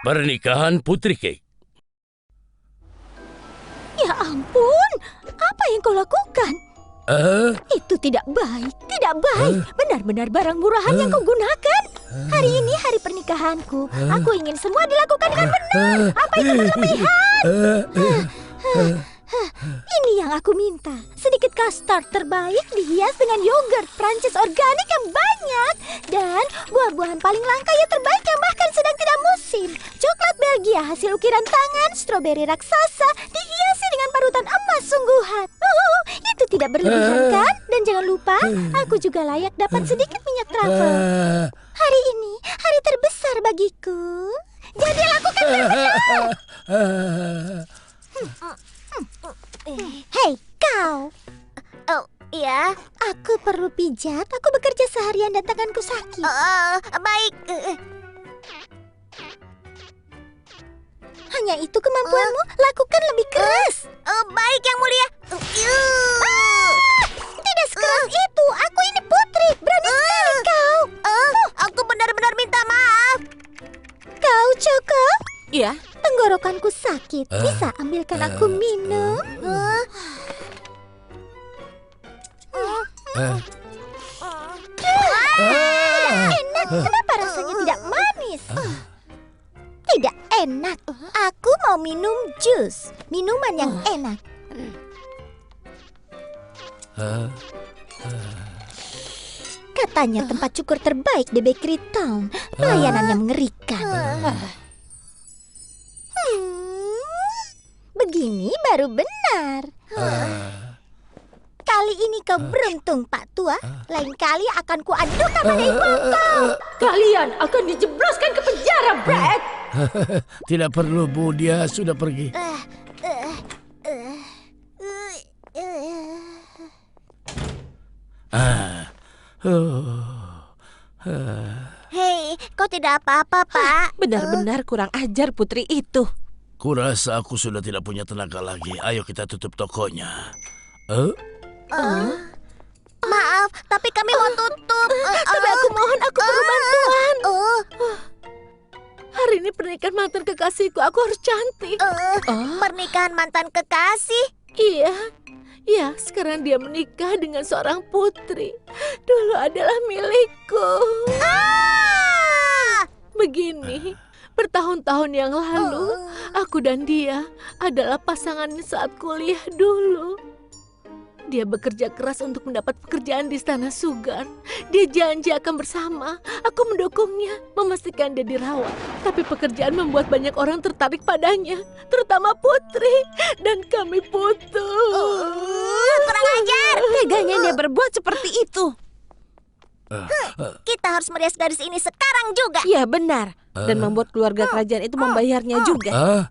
Pernikahan Putri Cake. Ya ampun, apa yang kau lakukan? Itu tidak baik, tidak baik. Benar-benar barang murahan yang kau gunakan. Hari ini hari pernikahanku. Aku ingin semua dilakukan dengan benar. Apa itu berlebihan? Ini yang aku minta. Sedikit kastard terbaik dihias dengan yogurt Prancis organik yang banyak. Dan buah-buahan paling langka yang terbaik yang bahkan sedang tidak musim. Coklat Belgia hasil ukiran tangan, stroberi raksasa dihiasi dengan parutan emas sungguhan. Itu tidak berlebihan kan? Dan jangan lupa, aku juga layak dapat sedikit minyak truffle. Hari ini hari terbesar bagiku. Jadi lakukan dengan benar. Hei, kau. Oh, iya. Aku perlu pijat. Aku bekerja seharian dan tanganku sakit. Baik. Hanya itu kemampuanmu? Lakukan lebih keras. Baik, Yang Mulia. Tidak sekeras itu. Aku ini putri. Berani sekali kau. Aku benar-benar minta maaf. Kau, Choco? Iya. Tenggorokanku sakit. Bisa ambilkan aku minum? Enak. Kenapa rasanya tidak manis? Tidak enak. Aku mau minum jus. Minuman yang enak. Katanya tempat cukur terbaik di Bakery Town. Pelayanannya mengerikan. Begini baru benar. Kali ini kau beruntung, Pak Tua. Lain kali akan kuadukan pada ibu kau. Kalian akan dijebloskan ke penjara, Brad. Tidak perlu, Bu. Dia sudah pergi. Hei, kau tidak apa-apa, Pak. Benar-benar kurang ajar putri itu. Kurasa aku sudah tidak punya tenaga lagi. Ayo kita tutup tokonya. Maaf, tapi kami mau tutup. Tapi aku mohon, aku perlu bantuan. Hari ini pernikahan mantan kekasihku, aku harus cantik. Pernikahan mantan kekasih. Iya, sekarang dia menikah dengan seorang putri. Dulu adalah milikku. Begini, bertahun-tahun yang lalu, aku dan dia adalah pasangan saat kuliah dulu. Dia bekerja keras untuk mendapat pekerjaan di Istana Sugar. Dia janji akan bersama. Aku mendukungnya, memastikan dia dirawat. Tapi pekerjaan membuat banyak orang tertarik padanya, terutama putri. Dan kami putus. Kurang ajar. Teganya dia berbuat seperti itu. Kita harus merias garis ini sekarang juga. Iya, benar. Dan membuat keluarga kerajaan itu membayarnya juga.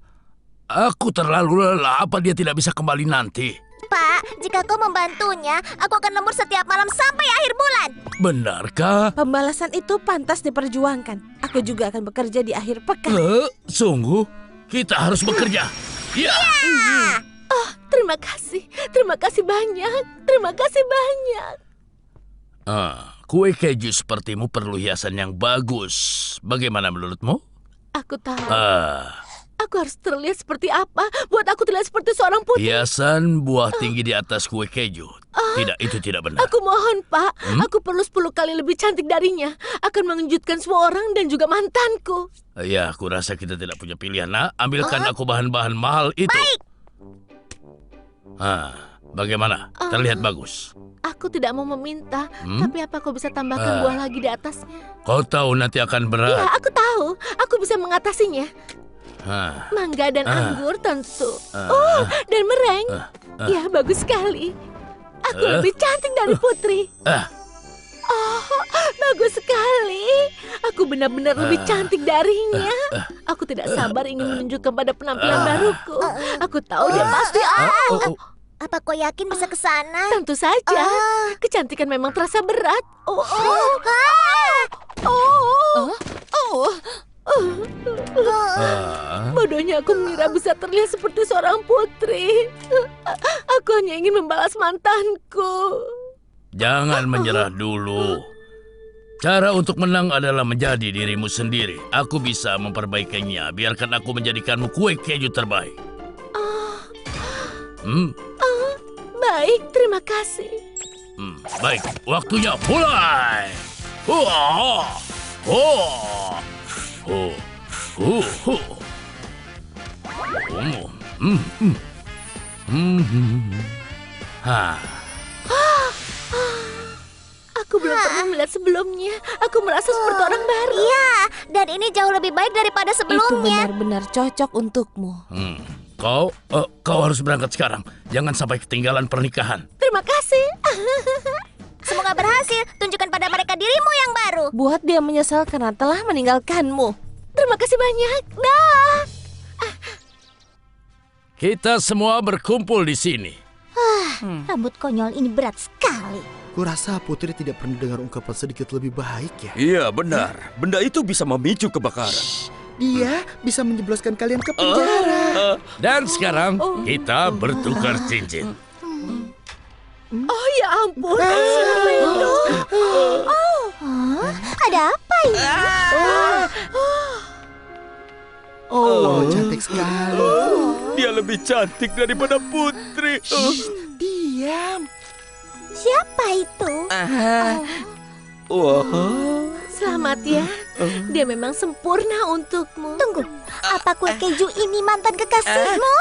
Aku terlalu lelah. Apa dia tidak bisa kembali nanti? Pak, jika kau membantunya, aku akan lembur setiap malam sampai akhir bulan. Benarkah? Pembalasan itu pantas diperjuangkan. Aku juga akan bekerja di akhir pekan. Sungguh? Kita harus bekerja. Ya. Oh, terima kasih. Terima kasih banyak. Terima kasih banyak. Kue keju sepertimu perlu hiasan yang bagus. Bagaimana menurutmu? Aku tahu. Aku harus terlihat seperti apa? Buat aku terlihat seperti seorang putri. Hiasan buah tinggi di atas kue keju. Tidak, itu tidak benar. Aku mohon, Pak. Aku perlu 10 kali lebih cantik darinya. Akan mengejutkan semua orang dan juga mantanku. Ya, aku rasa kita tidak punya pilihan. Nah, ambilkan aku bahan-bahan mahal itu. Baik. Bagaimana? Terlihat bagus. Aku tidak mau meminta, tapi apa kau bisa tambahkan buah lagi di atasnya? Kau tahu nanti akan berat. Iya, aku tahu. Aku bisa mengatasinya. Mangga dan anggur tentu. Dan meringue. Ya, bagus sekali. Aku lebih cantik dari putri. Bagus sekali. Aku benar-benar lebih cantik darinya. Aku tidak sabar ingin menunjukkan pada penampilan baruku. Aku tahu dia pasti. Apa kau yakin bisa ke sana? Tentu saja. Kecantikan memang terasa berat. Bodohnya aku mengira bisa terlihat seperti seorang putri. Aku hanya ingin membalas mantanku. Jangan menyerah dulu. Cara untuk menang adalah menjadi dirimu sendiri. Aku bisa memperbaikinya. Biarkan aku menjadikanmu kue keju terbaik. Baik, terima kasih. Baik, waktunya mulai. Hua! Oh! Oh! Oh! Oh! Aku belum pernah melihat sebelumnya. Aku merasa seperti orang baru. Iya, dan ini jauh lebih baik daripada Itu sebelumnya. benar-benar cocok untukmu. Kau harus berangkat sekarang. Jangan sampai ketinggalan pernikahan. Terima kasih. Semoga berhasil. Tunjukkan pada mereka dirimu yang baru. Buat dia menyesal karena telah meninggalkanmu. Terima kasih banyak. Dah. Kita semua berkumpul di sini. Rambut konyol ini berat sekali. Kurasa Putri tidak pernah dengar ungkapan sedikit lebih baik ya. Iya, benar. Benda itu bisa memicu kebakaran. Dia bisa menjebloskan kalian ke penjara. Dan sekarang kita bertukar cincin. Oh ya ampun. Siapa itu? Ada apa ini? Oh, cantik sekali. Dia lebih cantik daripada Putri. Diam. Siapa itu? Wah. Selamat ya. Dia memang sempurna untukmu. Tunggu, apa kue keju ini mantan kekasihmu?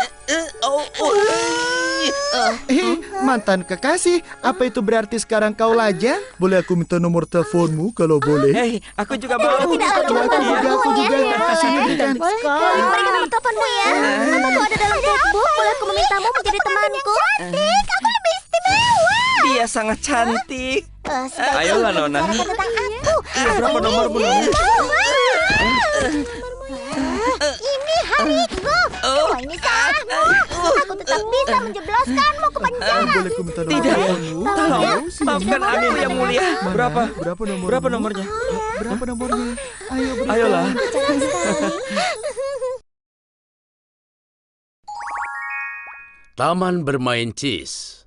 Mantan kekasih, apa itu berarti sekarang kau lajang? Boleh aku minta nomor teleponmu kalau boleh? Hei, aku juga mau. Aku juga. Sini berikan. Berikan nomor teleponmu ya. Apa kau ada dalam Facebook? Boleh aku memintamu menjadi temanku? Cantik, aku lebih istimewa. Dia sangat cantik. Sebaiknya Ayolah, Nona. bicarakan tentang aku. Iya, berapa nomormu, Nona? Ini hariku. Semua ini salahmu. Aku tetap bisa menjebloskanmu ke penjara. Boleh aku minta nomor Tidak. teleponmu? Tolong, maafkan Anil yang mulia. Berapa? Berapa nomornya? Berapa nomornya? Berapa nomornya? Ayo berikan. Ayolah. Jarang sekali. Taman bermain cheese.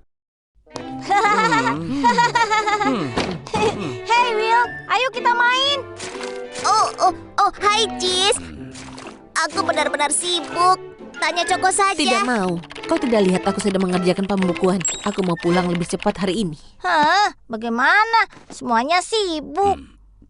Hey Will, ayo kita main. Hai Cheese. Aku benar-benar sibuk. Tanya Choco saja. Tidak mau. Kau tidak lihat aku sedang mengerjakan pembukuan. Aku mau pulang lebih cepat hari ini. Hah? Bagaimana? Semuanya sibuk.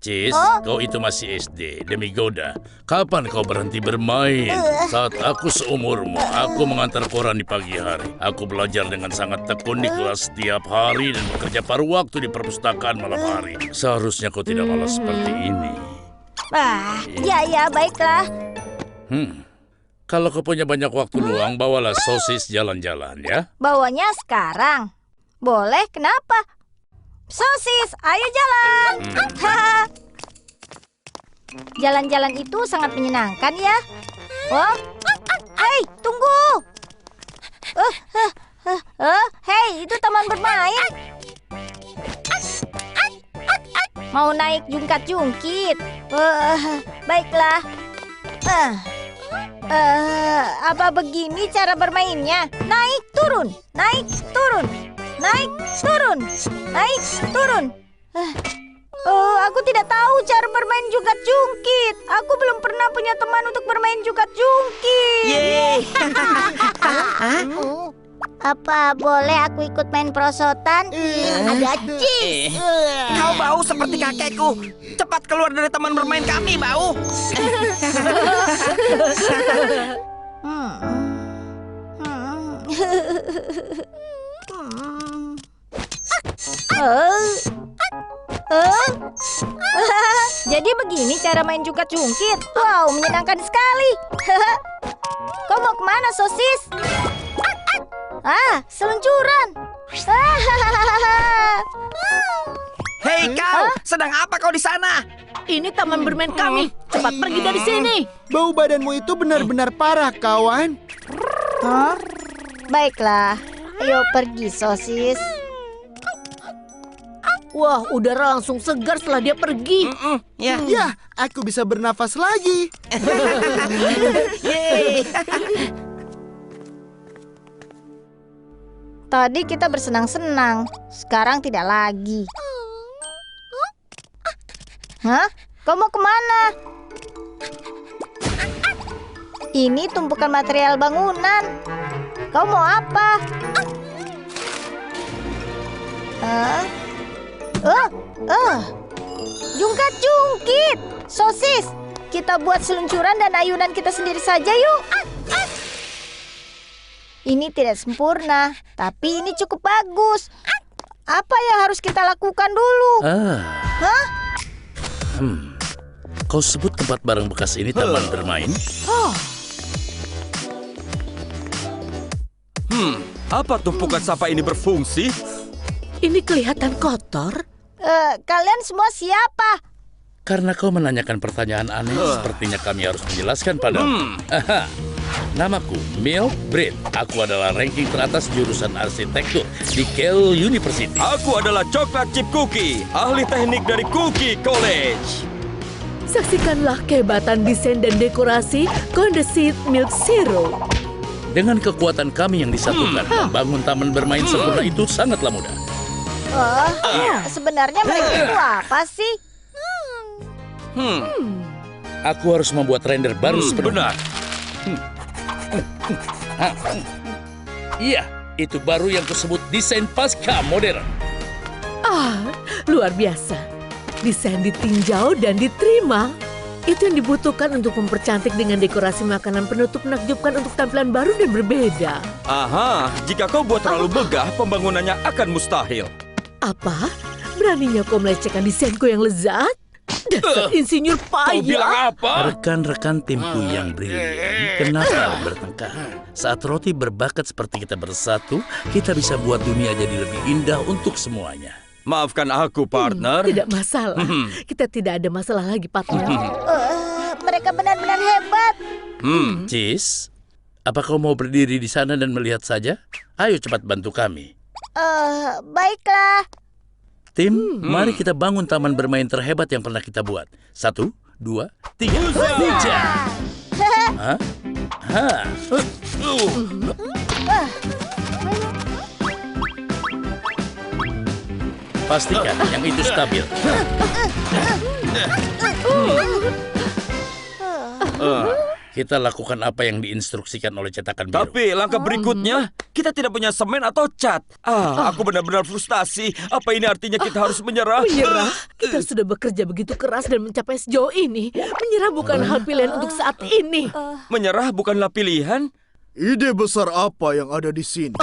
Cheese, kau itu masih SD, demi Goda. Kapan kau berhenti bermain? Saat aku seumurmu, aku mengantar koran di pagi hari. Aku belajar dengan sangat tekun di kelas setiap hari dan bekerja paruh waktu di perpustakaan malam hari. Seharusnya kau tidak malas seperti ini. Ya, baiklah. Kalau kau punya banyak waktu luang, bawalah sosis jalan-jalan ya. Bawanya sekarang. Boleh, kenapa? Sosis, ayo jalan. Jalan-jalan itu sangat menyenangkan ya. Oh, hey, tunggu. Hey, itu taman bermain. Mau naik jungkat-jungkit. Baiklah. Apa begini cara bermainnya? Naik, turun, naik, turun, naik, turun, naik, turun. Aku tidak tahu cara bermain jungkat-jungkit. Aku belum pernah punya teman untuk bermain jungkat-jungkit. Yeay. Apa boleh aku ikut main perosotan? Ada cheese. Kau bau seperti kakekku. Cepat keluar dari taman bermain kami, bau. Jadi begini cara main jungkat-jungkit. Wow, menyenangkan sekali. Kau mau kemana, sosis? Seluncuran. Hei kau, sedang apa kau di sana? Ini taman bermain kami. Cepat pergi dari sini. Bau badanmu itu benar-benar parah, kawan. Baiklah, ayo pergi, sosis. Wah, udara langsung segar setelah dia pergi. Ya. Ya, aku bisa bernafas lagi. Yeay. Tadi kita bersenang-senang, sekarang tidak lagi. Hah? Kau mau kemana? Ini tumpukan material bangunan. Kau mau apa? Jungkat-jungkit, sosis. Kita buat seluncuran dan ayunan kita sendiri saja yuk. Ini tidak sempurna, tapi ini cukup bagus. Apa yang harus kita lakukan dulu? Hah? Kau sebut tempat barang bekas ini taman bermain? Apa tumpukan sampah ini berfungsi? Ini kelihatan kotor. Kalian semua siapa? Karena kau menanyakan pertanyaan aneh, sepertinya kami harus menjelaskan padamu. Namaku Milk Bread. Aku adalah ranking teratas jurusan arsitektur di Keele University. Aku adalah Coklat Chip Cookie, ahli teknik dari Cookie College. Saksikanlah kehebatan desain dan dekorasi Condesit Milk Zero. Dengan kekuatan kami yang disatukan, membangun taman bermain sempurna itu sangatlah mudah. Sebenarnya mereka itu apa sih? Aku harus membuat render baru sepenuhnya. Benar. Iya, itu baru yang kusebut desain pasca modern. Luar biasa. Desain ditinjau dan diterima. Itu yang dibutuhkan untuk mempercantik dengan dekorasi makanan penutup menakjubkan untuk tampilan baru dan berbeda. Aha, jika kau buat terlalu megah, pembangunannya akan mustahil. Apa? Beraninya kau melecehkan desainku yang lezat? Dasar insinyur Kau bilang payah. apa? Rekan-rekan timku yang brilian, kenapa bertengkar? Saat roti berbakat seperti kita bersatu, kita bisa buat dunia jadi lebih indah untuk semuanya. Maafkan aku, partner. Tidak masalah. Kita tidak ada masalah lagi, partner. Mereka benar-benar hebat. Cheese, apa kau mau berdiri di sana dan melihat saja? Ayo cepat bantu kami. Baiklah. Tim, mari kita bangun taman bermain terhebat yang pernah kita buat. 1, 2, 3. Ninja! Pastikan yang itu stabil. Kita lakukan apa yang diinstruksikan oleh cetakan biru. Tapi langkah berikutnya, kita tidak punya semen atau cat. Aku benar-benar frustasi. Apa ini artinya kita harus menyerah? Menyerah? Kita sudah bekerja begitu keras dan mencapai sejauh ini. Menyerah bukan hal pilihan untuk saat ini. Menyerah bukanlah pilihan. Ide besar apa yang ada di sini?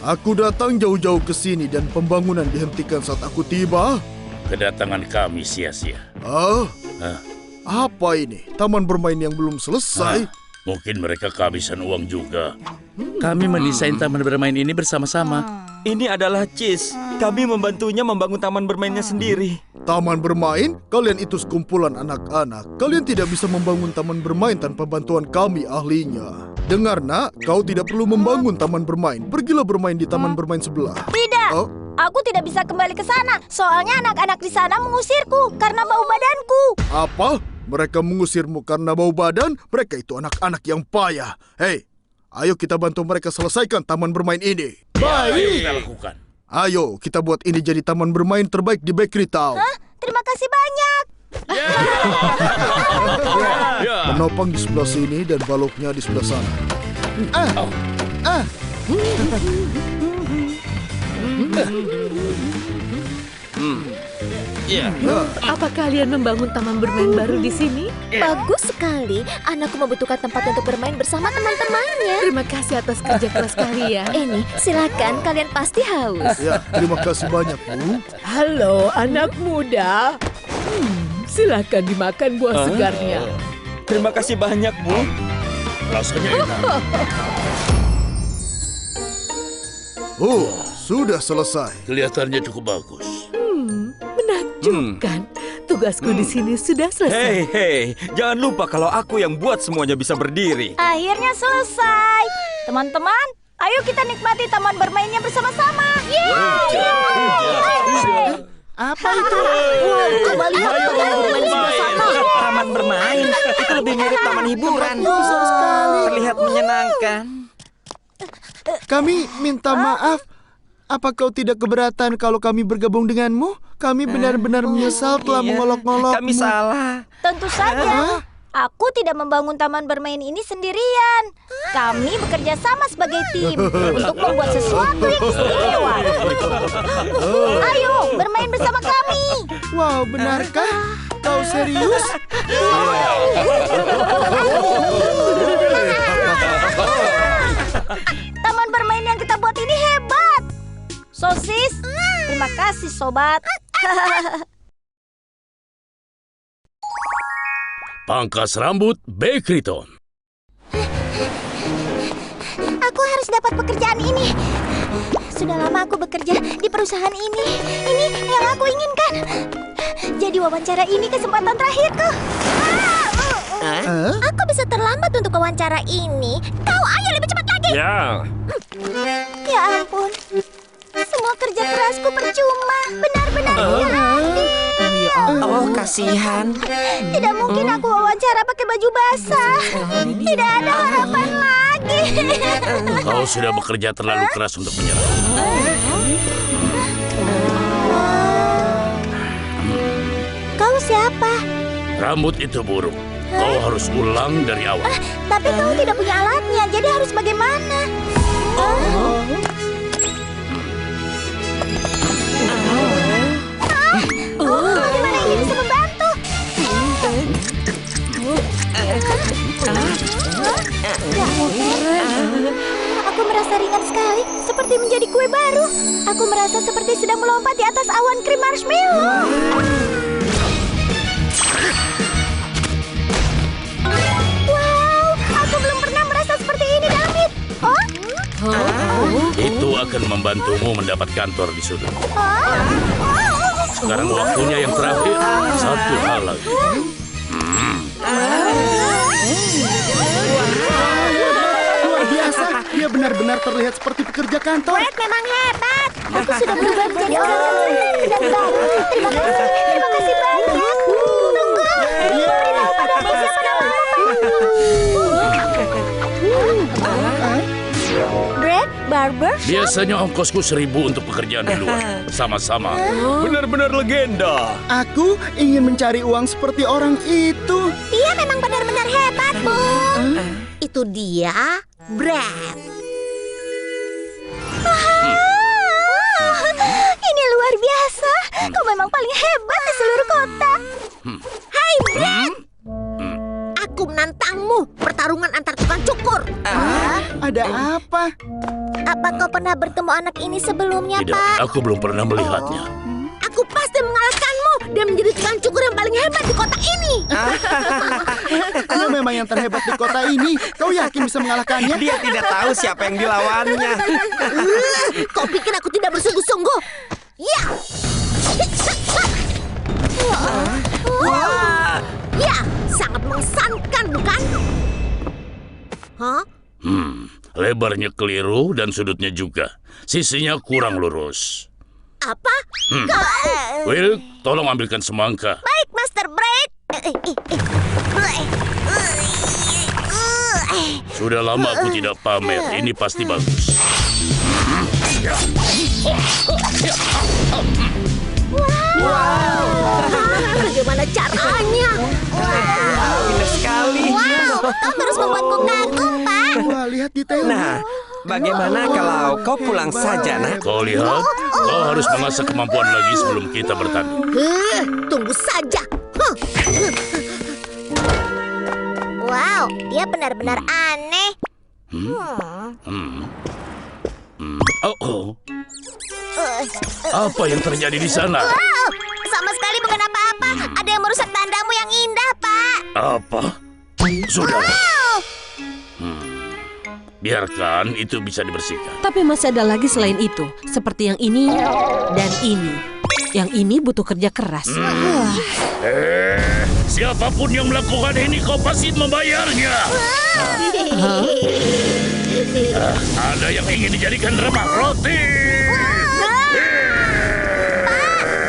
Aku datang jauh-jauh ke sini dan pembangunan dihentikan saat aku tiba. Kedatangan kami sia-sia. Apa ini? Taman bermain yang belum selesai? Mungkin mereka kehabisan uang juga. Kami mendesain taman bermain ini bersama-sama. Ini adalah Cheese. Kami membantunya membangun taman bermainnya sendiri. Taman bermain? Kalian itu sekumpulan anak-anak. Kalian tidak bisa membangun taman bermain tanpa bantuan kami ahlinya. Dengar nak, kau tidak perlu membangun taman bermain. Pergilah bermain di taman bermain sebelah. Tidak. Aku tidak bisa kembali ke sana. Soalnya anak-anak di sana mengusirku karena bau badanku. Apa? Mereka mengusirmu karena bau badan? Mereka itu anak-anak yang payah. Hei, ayo kita bantu mereka selesaikan taman bermain ini. Ayo kita lakukan. Ayo, kita buat ini jadi taman bermain terbaik di Bakery Town. Terima kasih banyak. Penopang di sebelah sini dan baloknya di sebelah sana. Apa kalian membangun taman bermain baru di sini? Bagus sekali. Anakku membutuhkan tempat untuk bermain bersama teman-temannya. Terima kasih atas kerja keras kalian. Ini, silakan. Kalian pasti haus. Ya, terima kasih banyak, Bu. Halo, anak muda. Silakan dimakan buah segarnya. Terima kasih banyak, Bu. Rasanya enak. Sudah selesai. Kelihatannya cukup bagus. Menakjubkan. Tugasku di sini sudah selesai. Hei, jangan lupa kalau aku yang buat semuanya bisa berdiri. Akhirnya selesai. Teman-teman, ayo kita nikmati taman bermainnya bersama-sama. Apa itu? Coba lihat taman bermain di sebelah sana. Taman bermain? Itu lebih mirip taman hiburan. Besar sekali. Terlihat menyenangkan. Kami minta maaf. Apa kau tidak keberatan kalau kami bergabung denganmu? Kami benar-benar menyesal telah Iya, mengolok-olokmu. kami salah. Tentu saja. Aku tidak membangun taman bermain ini sendirian. Kami bekerja sama sebagai tim untuk membuat sesuatu yang istimewa. Ayo, bermain bersama kami. Wow, benarkah? Kau serius? Taman bermain yang kita buat ini hebat. Sosis, terima kasih sobat. Pangkas rambut Bekriton. Aku harus dapat pekerjaan ini. Sudah lama aku bekerja di perusahaan ini. Ini yang aku inginkan. Jadi wawancara ini kesempatan terakhirku. Aku bisa terlambat untuk wawancara ini. Kau ayo lebih cepat lagi. Ya. Ya ampun. Semua kerja kerasku percuma. Benar-benar gratis. Oh, kasihan. Tidak mungkin aku wawancara pakai baju basah. Tidak ada harapan lagi. Kau sudah bekerja terlalu keras untuk menyerah. Kau siapa? Rambut itu buruk. Kau harus ulang dari awal. Tapi kau tidak punya alatnya, jadi harus bagaimana? Bagaimana ini bisa membantu? Aku merasa ringan sekali, seperti menjadi kue baru. Aku merasa seperti sedang melompat di atas awan krim marshmallow. Wow, aku belum pernah merasa seperti ini, David. Itu akan membantumu mendapat kantor di sudut. Sekarang waktunya yang terakhir. Satu hal lagi. Luar biasa. Dia benar-benar terlihat seperti pekerja kantor. Brad memang hebat. Aku sudah berubah menjadi orang yang keren dan baru. Terima kasih banyak. Tunggu. Beritahu padaku siapa namamu. Brad Barber. Biasanya ongkosku 1.000 untuk pekerjaan di luar. Sama-sama. Benar-benar legenda. Aku ingin mencari uang seperti orang itu. Dia memang benar-benar hebat, Bu. Itu dia, Brad. Ini luar biasa. Kau memang paling hebat di seluruh kota. Hai, Brad. Aku menantangmu pertarungan antar tukang cukur. Ada apa? Apa kau pernah bertemu anak ini sebelumnya, Tidak, Pak? aku belum pernah melihatnya. Aku pasti mengalahkanmu dan menjadi tukang cukur yang paling hebat di kota ini. Dia memang yang terhebat di kota ini. Kau yakin bisa mengalahkannya? Dia tidak tahu siapa yang dilawannya. Kau pikir aku tidak bersungguh-sungguh? Ya. Ya, sangat mengesankan, bukan? Hah? Lebarnya keliru dan sudutnya juga. Sisinya kurang lurus. Apa? Will, tolong ambilkan semangka. Baik, Master Braid. Sudah lama aku tidak pamer. Ini pasti bagus. Bagaimana caranya? Indah sekali. Wow, kau terus membuatku kagum, Pak. Wah, lihat detailnya. Nah, bagaimana kalau kau pulang saja, Nak? Kau lihat, kau harus mengasah kemampuan lagi sebelum kita bertanding. Tunggu saja. Wow, dia benar-benar aneh. Oh. Apa yang terjadi di sana? Wow, sama sekali bukan apa-apa. Ada yang merusak tandamu yang indah, Pak. Apa? Sudah. Wow. Biarkan itu bisa dibersihkan. Tapi masih ada lagi selain itu, seperti yang ini dan ini. Yang ini butuh kerja keras. Siapapun yang melakukan ini kau pasti membayarnya. Ada yang ingin dijadikan remah roti.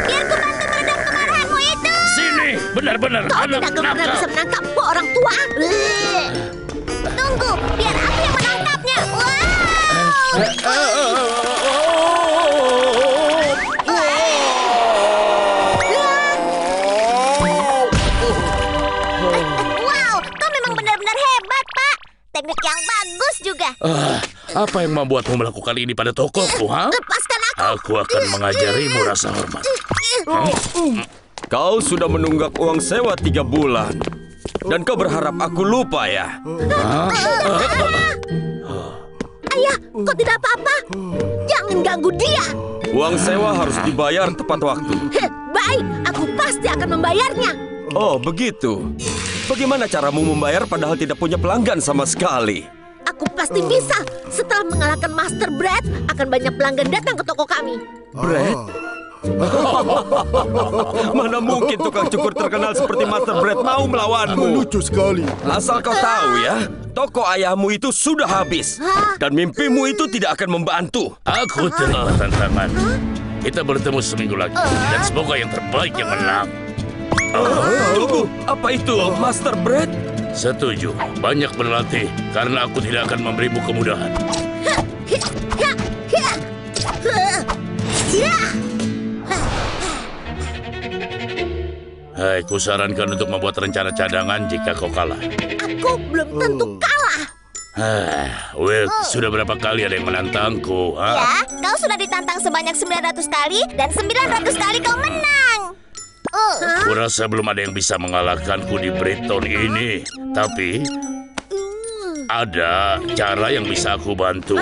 Biar ku bantu meredam kemarahanmu itu. Sini, Benar-benar Kau anak tidak pernah nakal. bisa menangkapku, orang tua. Tunggu, biar aku yang menangkapnya. Wow, kau memang benar-benar hebat, Pak. Teknik yang bagus juga. Apa yang membuatmu melakukan ini pada tokoku, ha? Lepaskan aku. Aku akan mengajarimu rasa hormat. Kau sudah menunggak uang sewa 3 bulan. Dan kau berharap aku lupa ya? Ayah, kau tidak apa-apa? Jangan ganggu dia. Uang sewa harus dibayar tepat waktu. Baik, aku pasti akan membayarnya. Oh, begitu. Bagaimana caramu membayar padahal tidak punya pelanggan sama sekali? Aku pasti bisa. Setelah mengalahkan Master Brad, akan banyak pelanggan datang ke toko kami. Brad? Mana mungkin tukang cukur terkenal seperti Master Brad mau melawanmu? Lucu sekali. Asal kau tahu ya, toko ayahmu itu sudah habis. Dan mimpimu itu tidak akan membantu. Aku terima tantangan. Kita bertemu seminggu lagi. Dan semoga yang terbaik yang menang. Tunggu, apa itu Master Brad? Setuju. Banyak berlatih. Karena aku tidak akan memberimu kemudahan. Hai, kusarankan untuk membuat rencana cadangan jika kau kalah. Aku belum tentu kalah. Will, sudah berapa kali ada yang menantangku? Ha? Ya, kau sudah ditantang sebanyak 900 kali dan 900 kali kau menang. Kurasa belum ada yang bisa mengalahkanku di Brighton ini. Tapi ada cara yang bisa aku bantu.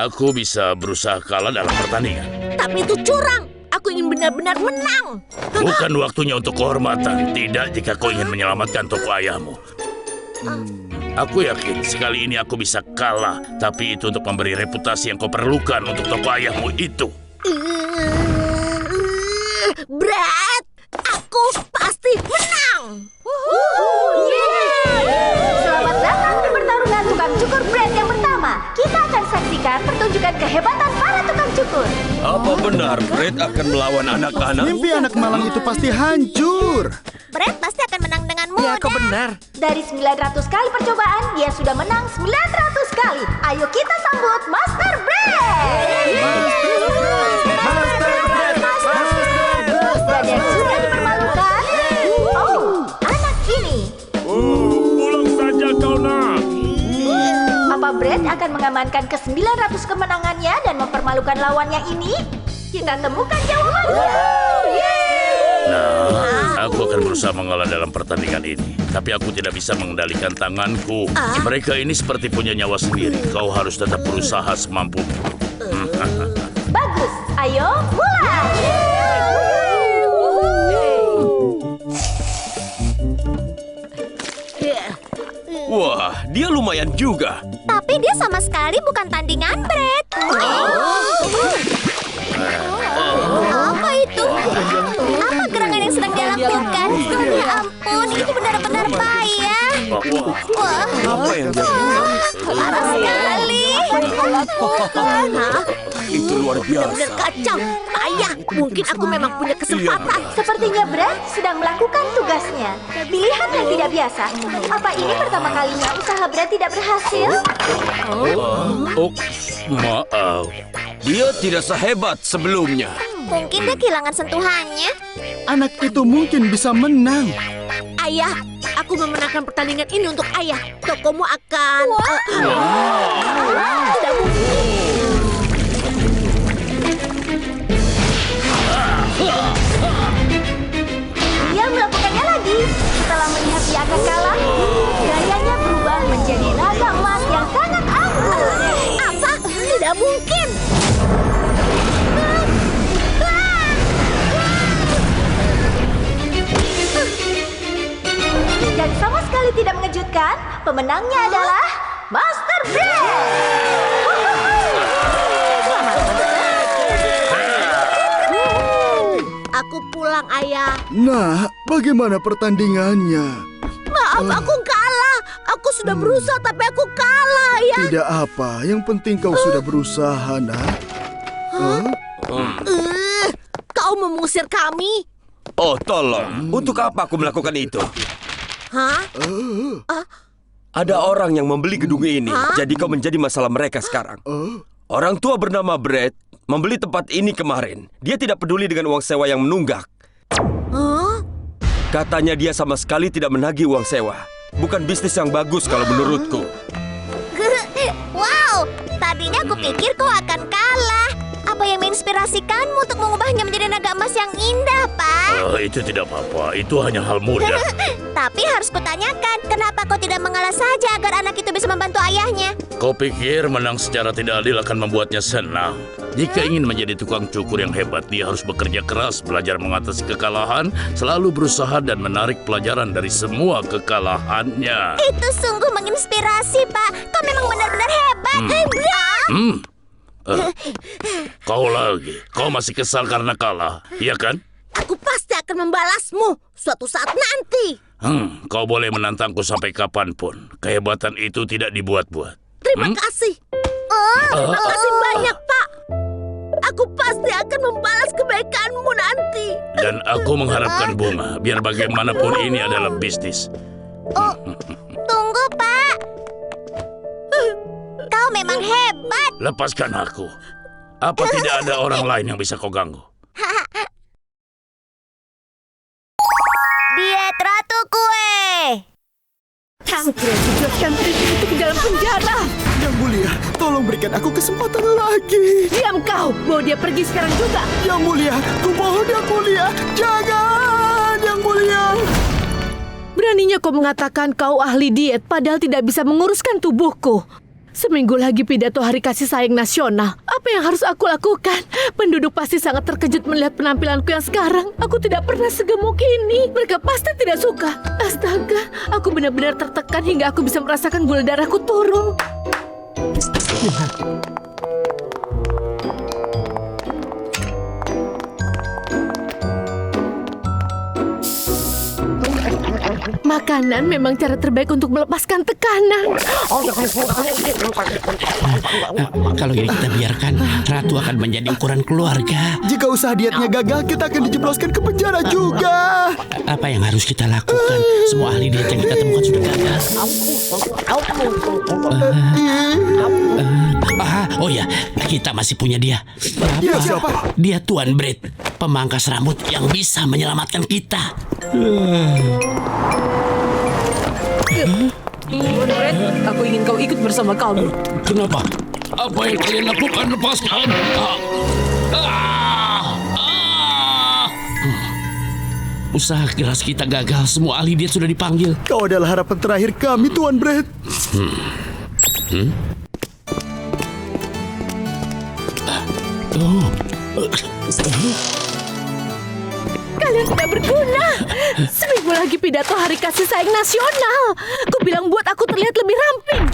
Aku bisa berusaha kalah dalam pertandingan. Tapi itu curang. Aku ingin benar-benar menang. Bukan waktunya untuk kehormatan. Tidak jika kau ingin menyelamatkan toko ayahmu. Aku yakin sekali ini aku bisa kalah. Tapi itu untuk memberi reputasi yang kau perlukan untuk toko ayahmu itu. Brad, aku pasti menang. Selamat datang di pertarungan tukang cukur Brad yang pertama. Kita akan saksikan pertunjukan kehebatan para tukang cukur. Apa benar Brad akan melawan anak-anak? Mimpi anak malang itu pasti hancur. Brad pasti akan menang dengan mudah. Ya, kau benar. Dari 900 kali percobaan, dia sudah menang 900 kali. Ayo kita sambut Master Brad. Dan yang sudah dipermalukan, anak ini. Pulang saja kau nak. Apa Brad akan mengamankan ke-900 kemenangannya dan mempermalukan lawannya ini? Kita temukan jawabannya. Nah, aku akan berusaha mengalah dalam pertandingan ini. Tapi aku tidak bisa mengendalikan tanganku. Mereka ini seperti punya nyawa sendiri. Kau harus tetap berusaha semampumu. Bagus, ayo mulai. Wah, dia lumayan juga. Tapi dia sama sekali bukan tandingan Brad. Apa itu? Apa gerangan yang sedang dia lakukan? Ya ampun, itu benar-benar payah. Wah, Apa yang parah sekali. itu luar biasa? Benar kacau, payah. Mungkin aku memang punya kesempatan. Sepertinya Brad sedang melakukan tugasnya. Pilihan yang tidak biasa. Apa ini pertama kalinya usaha Brad tidak berhasil? Oh, maaf. Dia tidak sehebat sebelumnya. Mungkin dia kehilangan sentuhannya. Anak itu mungkin bisa menang. Ayah, aku memenangkan pertandingan ini untuk ayah. Tokomu akan... Tidak mungkin. Dia melakukannya lagi. Setelah melihat dia akan kalah, gayanya berubah menjadi naga emas yang sangat ampuh. Apa? Tidak mungkin. Dan sama sekali tidak mengejutkan, pemenangnya adalah Master Brad. Aku pulang, ayah. Nah, bagaimana pertandingannya? Maaf, aku kalah. Aku sudah berusaha, tapi aku kalah, ya. Tidak apa, yang penting kau sudah berusaha, nak. Kau mengusir kami? Oh, tolong. Untuk apa aku melakukan itu? Hah? Ada orang yang membeli gedung ini, jadi kau menjadi masalah mereka sekarang. Orang tua bernama Brett membeli tempat ini kemarin. Dia tidak peduli dengan uang sewa yang menunggak. Katanya dia sama sekali tidak menagih uang sewa. Bukan bisnis yang bagus kalau menurutku. Wow, tadinya aku pikir kau akan kalah. Apa yang menginspirasikanmu untuk mengubahnya menjadi naga emas yang indah, Pak? Itu tidak apa-apa, itu hanya hal mudah. Tapi harus kutanyakan, kenapa kau tidak mengalah saja agar anak itu bisa membantu ayahnya? Kau pikir menang secara tidak adil akan membuatnya senang? Jika ingin menjadi tukang cukur yang hebat, dia harus bekerja keras, belajar mengatasi kekalahan, selalu berusaha dan menarik pelajaran dari semua kekalahannya. Itu sungguh menginspirasi, Pak. Kau memang benar-benar hebat. Kau lagi, kau masih kesal karena kalah, iya kan? Aku pasti akan membalasmu suatu saat nanti. Kau boleh menantangku sampai kapanpun. Kehebatan itu tidak dibuat-buat. Terima kasih. Terima kasih banyak, Pak. Aku pasti akan membalas kebaikanmu nanti. Dan aku mengharapkan bunga, biar bagaimanapun ini adalah bisnis. Tunggu, Pak. Kau memang hebat. Lepaskan aku. Apa tidak ada orang lain yang bisa kau ganggu? Diet Ratu Kue. Segera jelaskan Tris itu ke dalam penjara. Yang mulia, tolong berikan aku kesempatan lagi. Diam kau, bawa dia pergi sekarang juga. Yang mulia, kumohon yang mulia, jangan yang mulia. Beraninya kau mengatakan kau ahli diet padahal tidak bisa menguruskan tubuhku. Seminggu lagi pidato Hari Kasih Sayang Nasional. Apa yang harus aku lakukan? Penduduk pasti sangat terkejut melihat penampilanku yang sekarang. Aku tidak pernah segemuk ini. Mereka pasti tidak suka. Astaga, aku benar-benar tertekan hingga aku bisa merasakan gula darahku turun. Makanan memang cara terbaik untuk melepaskan tekanan. Kalau ini kita biarkan, Ratu akan menjadi ukuran keluarga. Jika usaha dietnya gagal, kita akan dijebloskan ke penjara juga. Apa yang harus kita lakukan? Semua ahli diet yang kita temukan sudah gagal. Oh ya, kita masih punya dia. Siapa? Dia Tuan Brett, pemangkas rambut yang bisa menyelamatkan kita. Tuan Brett, aku ingin kau ikut bersama kami. Kenapa? Apa yang kalian lakukan? Lepaskan! Usaha keras kita gagal. Semua ahli diet sudah dipanggil. Kau adalah harapan terakhir kami, Tuan Brett. Kalian tidak berguna. Seminggu lagi pidato Hari Kasih Sayang Nasional. Ku bilang buat aku terlihat lebih ramping.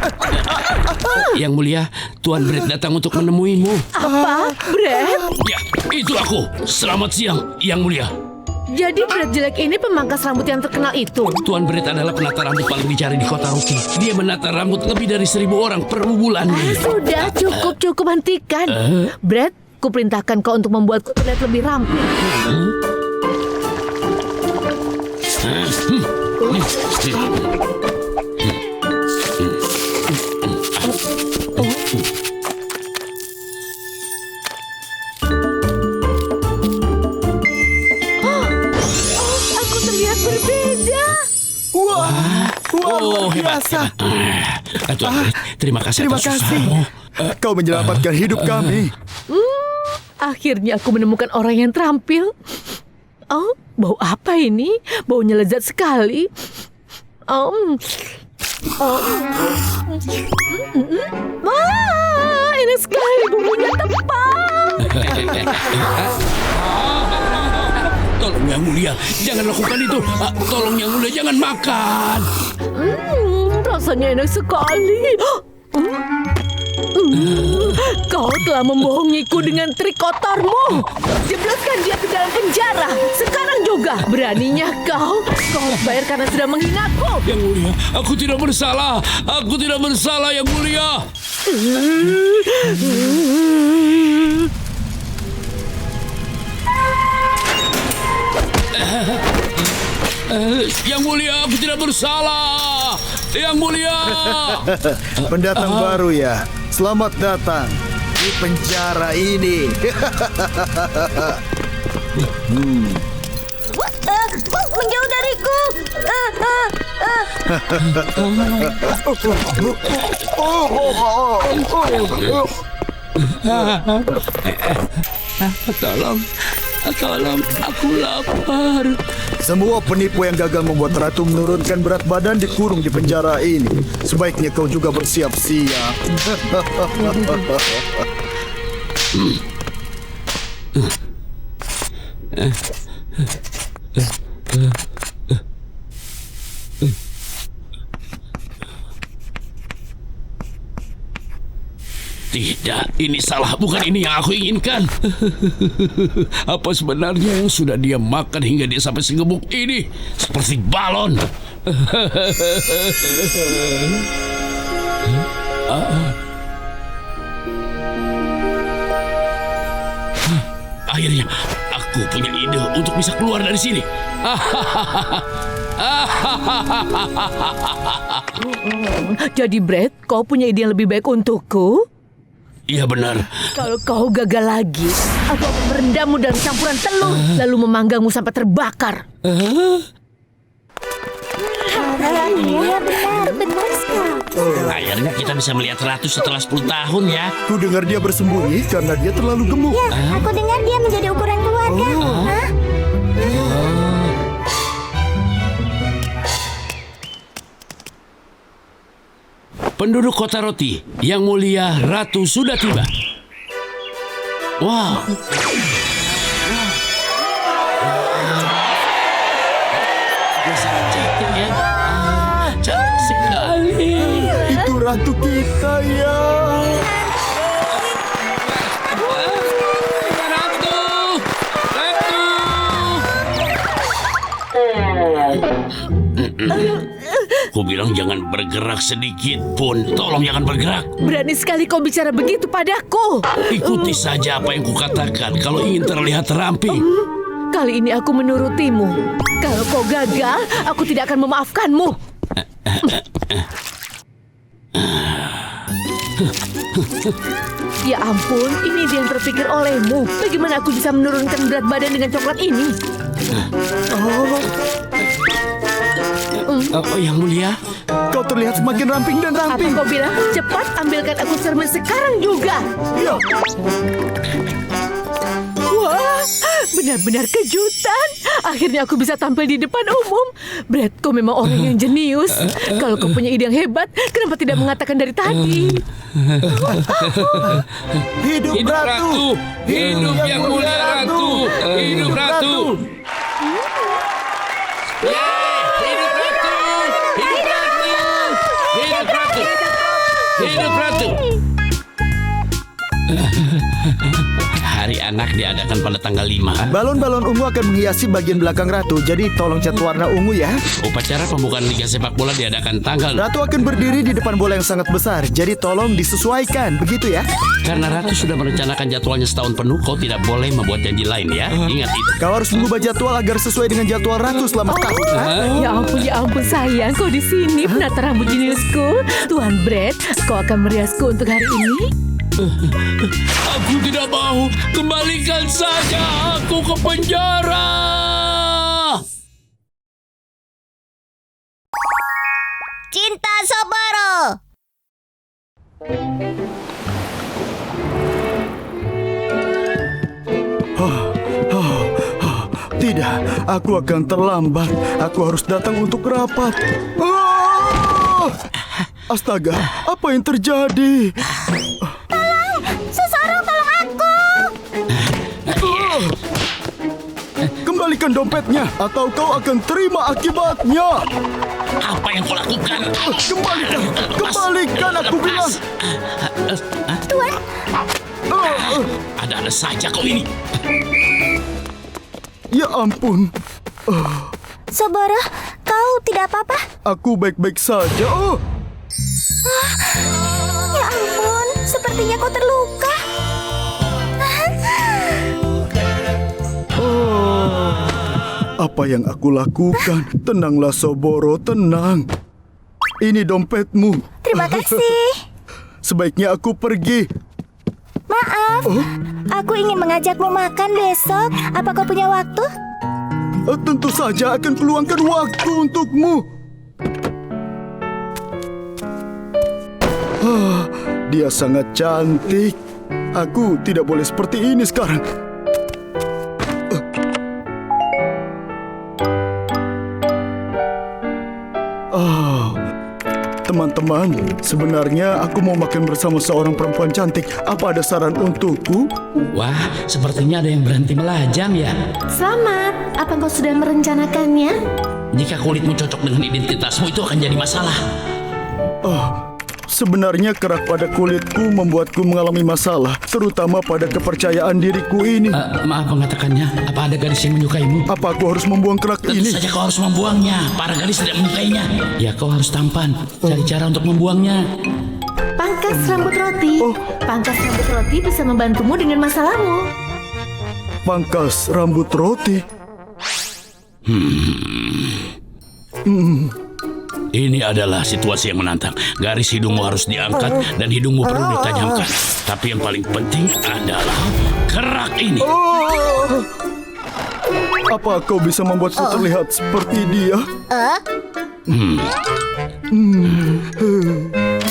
Yang mulia, Tuan Brett datang untuk menemuimu. Apa, Brett? Ya, itu aku. Selamat siang, Yang Mulia. Jadi Brett jelek ini pemangkas rambut yang terkenal itu. Tuan Brett adalah penata rambut paling dicari di kota Ruki. Dia menata rambut lebih dari 1.000 orang per bulannya. Sudah, cukup hentikan. Brett, ku perintahkan kau untuk membuatku terlihat lebih ramping. Aku terlihat berbeda. Wah, biasa. Tuan Brett, terima kasih Terima atas kasih. usahamu. Kau menyelamatkan hidup kami. Akhirnya aku menemukan orang yang terampil. Oh, bau apa ini? Baunya lezat sekali. Wah, enak sekali, bumbunya tepat. Tolong Yang Mulia, jangan lakukan itu. Tolong Yang Mulia, jangan makan. Rasanya enak sekali. Kau telah membohongiku dengan trik kotormu. Jebloskan dia ke dalam penjara. Sekarang juga. Beraninya kau harus bayar karena sudah menghinaku. Yang Mulia, aku tidak bersalah. Aku tidak bersalah, Yang Mulia. Yang mulia, aku tidak bersalah. Yang mulia. Pendatang baru ya. Selamat datang di penjara ini. Menjauh dariku. Tolong, aku lapar. Semua penipu yang gagal membuat ratu menurunkan berat badan dikurung di penjara ini. Sebaiknya kau juga bersiap-siap. Tidak, ini salah. Bukan ini yang aku inginkan. Apa sebenarnya yang sudah dia makan hingga dia sampai segemuk ini? Seperti balon. Akhirnya, aku punya ide untuk bisa keluar dari sini. Jadi Brett, kau punya ide yang lebih baik untukku? Iya benar. Kalau kau gagal lagi, aku akan merendammu dalam campuran telur, lalu memanggangmu sampai terbakar. Iya, benar sekali. Akhirnya kita bisa melihat ratu setelah 10 tahun ya. Ku dengar dia bersembunyi karena dia terlalu gemuk. Ya, aku dengar dia menjadi ukuran keluarga. Hah? Penduduk kota roti, yang mulia ratu sudah tiba. Wow. Dia sangat cantik ya. Cantik sekali. Itu ratu kita ya. Ku bilang jangan bergerak sedikit pun. Tolong jangan bergerak. Berani sekali kau bicara begitu padaku. Ikuti saja apa yang kukatakan kalau ingin terlihat ramping. Kali ini aku menurutimu. Kalau kau gagal, aku tidak akan memaafkanmu. Ya ampun, ini dia yang terpikir olehmu. Bagaimana aku bisa menurunkan berat badan dengan coklat ini? Oh, yang mulia. Kau terlihat semakin ramping dan Apa ramping. kau bilang? Cepat ambilkan aku sermen sekarang juga. Ya. Wah, benar-benar kejutan. Akhirnya aku bisa tampil di depan umum. Brett, kau memang orang yang jenius. Kalau kau punya ide yang hebat, kenapa tidak mengatakan dari tadi? Hidup ratu. Hidup yang mulia ratu. Hidup ratu. Hidup ratu. Hidup ratu. Hidup ratu. Hidup ratu. Hari anak diadakan pada tanggal 5. Balon-balon ungu akan menghiasi bagian belakang ratu, jadi tolong cat warna ungu ya. Upacara pembukaan Liga Sepak Bola diadakan tanggal. Ratu akan berdiri di depan bola yang sangat besar, jadi tolong disesuaikan, begitu ya. Karena Ratu sudah merencanakan jadwalnya setahun penuh, kau tidak boleh membuat janji lain ya. Ingat itu. Kau harus mengubah jadwal agar sesuai dengan jadwal ratu selama setahun. Ya ampun sayang, kau di sini penata rambut jeniusku. Tuan Brett, kau akan meriasku untuk hari ini? Aku tidak mau. Kembalikan saja aku ke penjara. Cinta Soboro. Tidak, aku akan terlambat. Aku harus datang untuk rapat. Ah! Astaga, apa yang terjadi? Seseorang tolong aku. Kembalikan dompetnya, atau kau akan terima akibatnya. Apa yang kau lakukan? Kembalikan, aku bilang. Tuan, Ada-ada saja kau ini. Ya ampun, Soboro, kau tidak apa-apa? aku baik-baik saja. Ya ampun, sepertinya kau terluka. Apa yang aku lakukan? Tenanglah Soboro, tenang. Ini dompetmu. Terima kasih. Sebaiknya aku pergi. Maaf, aku ingin mengajakmu makan besok. Apa kau punya waktu? Tentu saja akan keluangkan waktu untukmu. Dia sangat cantik. Aku tidak boleh seperti ini sekarang. Teman-teman, sebenarnya aku mau makan bersama seorang perempuan cantik. Apa ada saran untukku? Wah, sepertinya ada yang berhenti melajang ya. Selamat, apa kau sudah merencanakannya? Jika kulitmu cocok dengan identitasmu, itu akan jadi masalah. Sebenarnya kerak pada kulitku membuatku mengalami masalah, terutama pada kepercayaan diriku ini. Maaf mengatakannya, apa ada gadis yang menyukaimu? Apa aku harus membuang kerak Tentu ini? saja kau harus membuangnya. Para gadis tidak menyukainya. Ya, kau harus tampan. Cari cara untuk membuangnya. Pangkas rambut roti. Pangkas rambut roti bisa membantumu dengan masalahmu. Pangkas rambut roti. Ini adalah situasi yang menantang. Garis hidungmu harus diangkat dan hidungmu perlu ditajamkan. Tapi yang paling penting adalah kerak ini. Apa kau bisa membuatku terlihat seperti dia?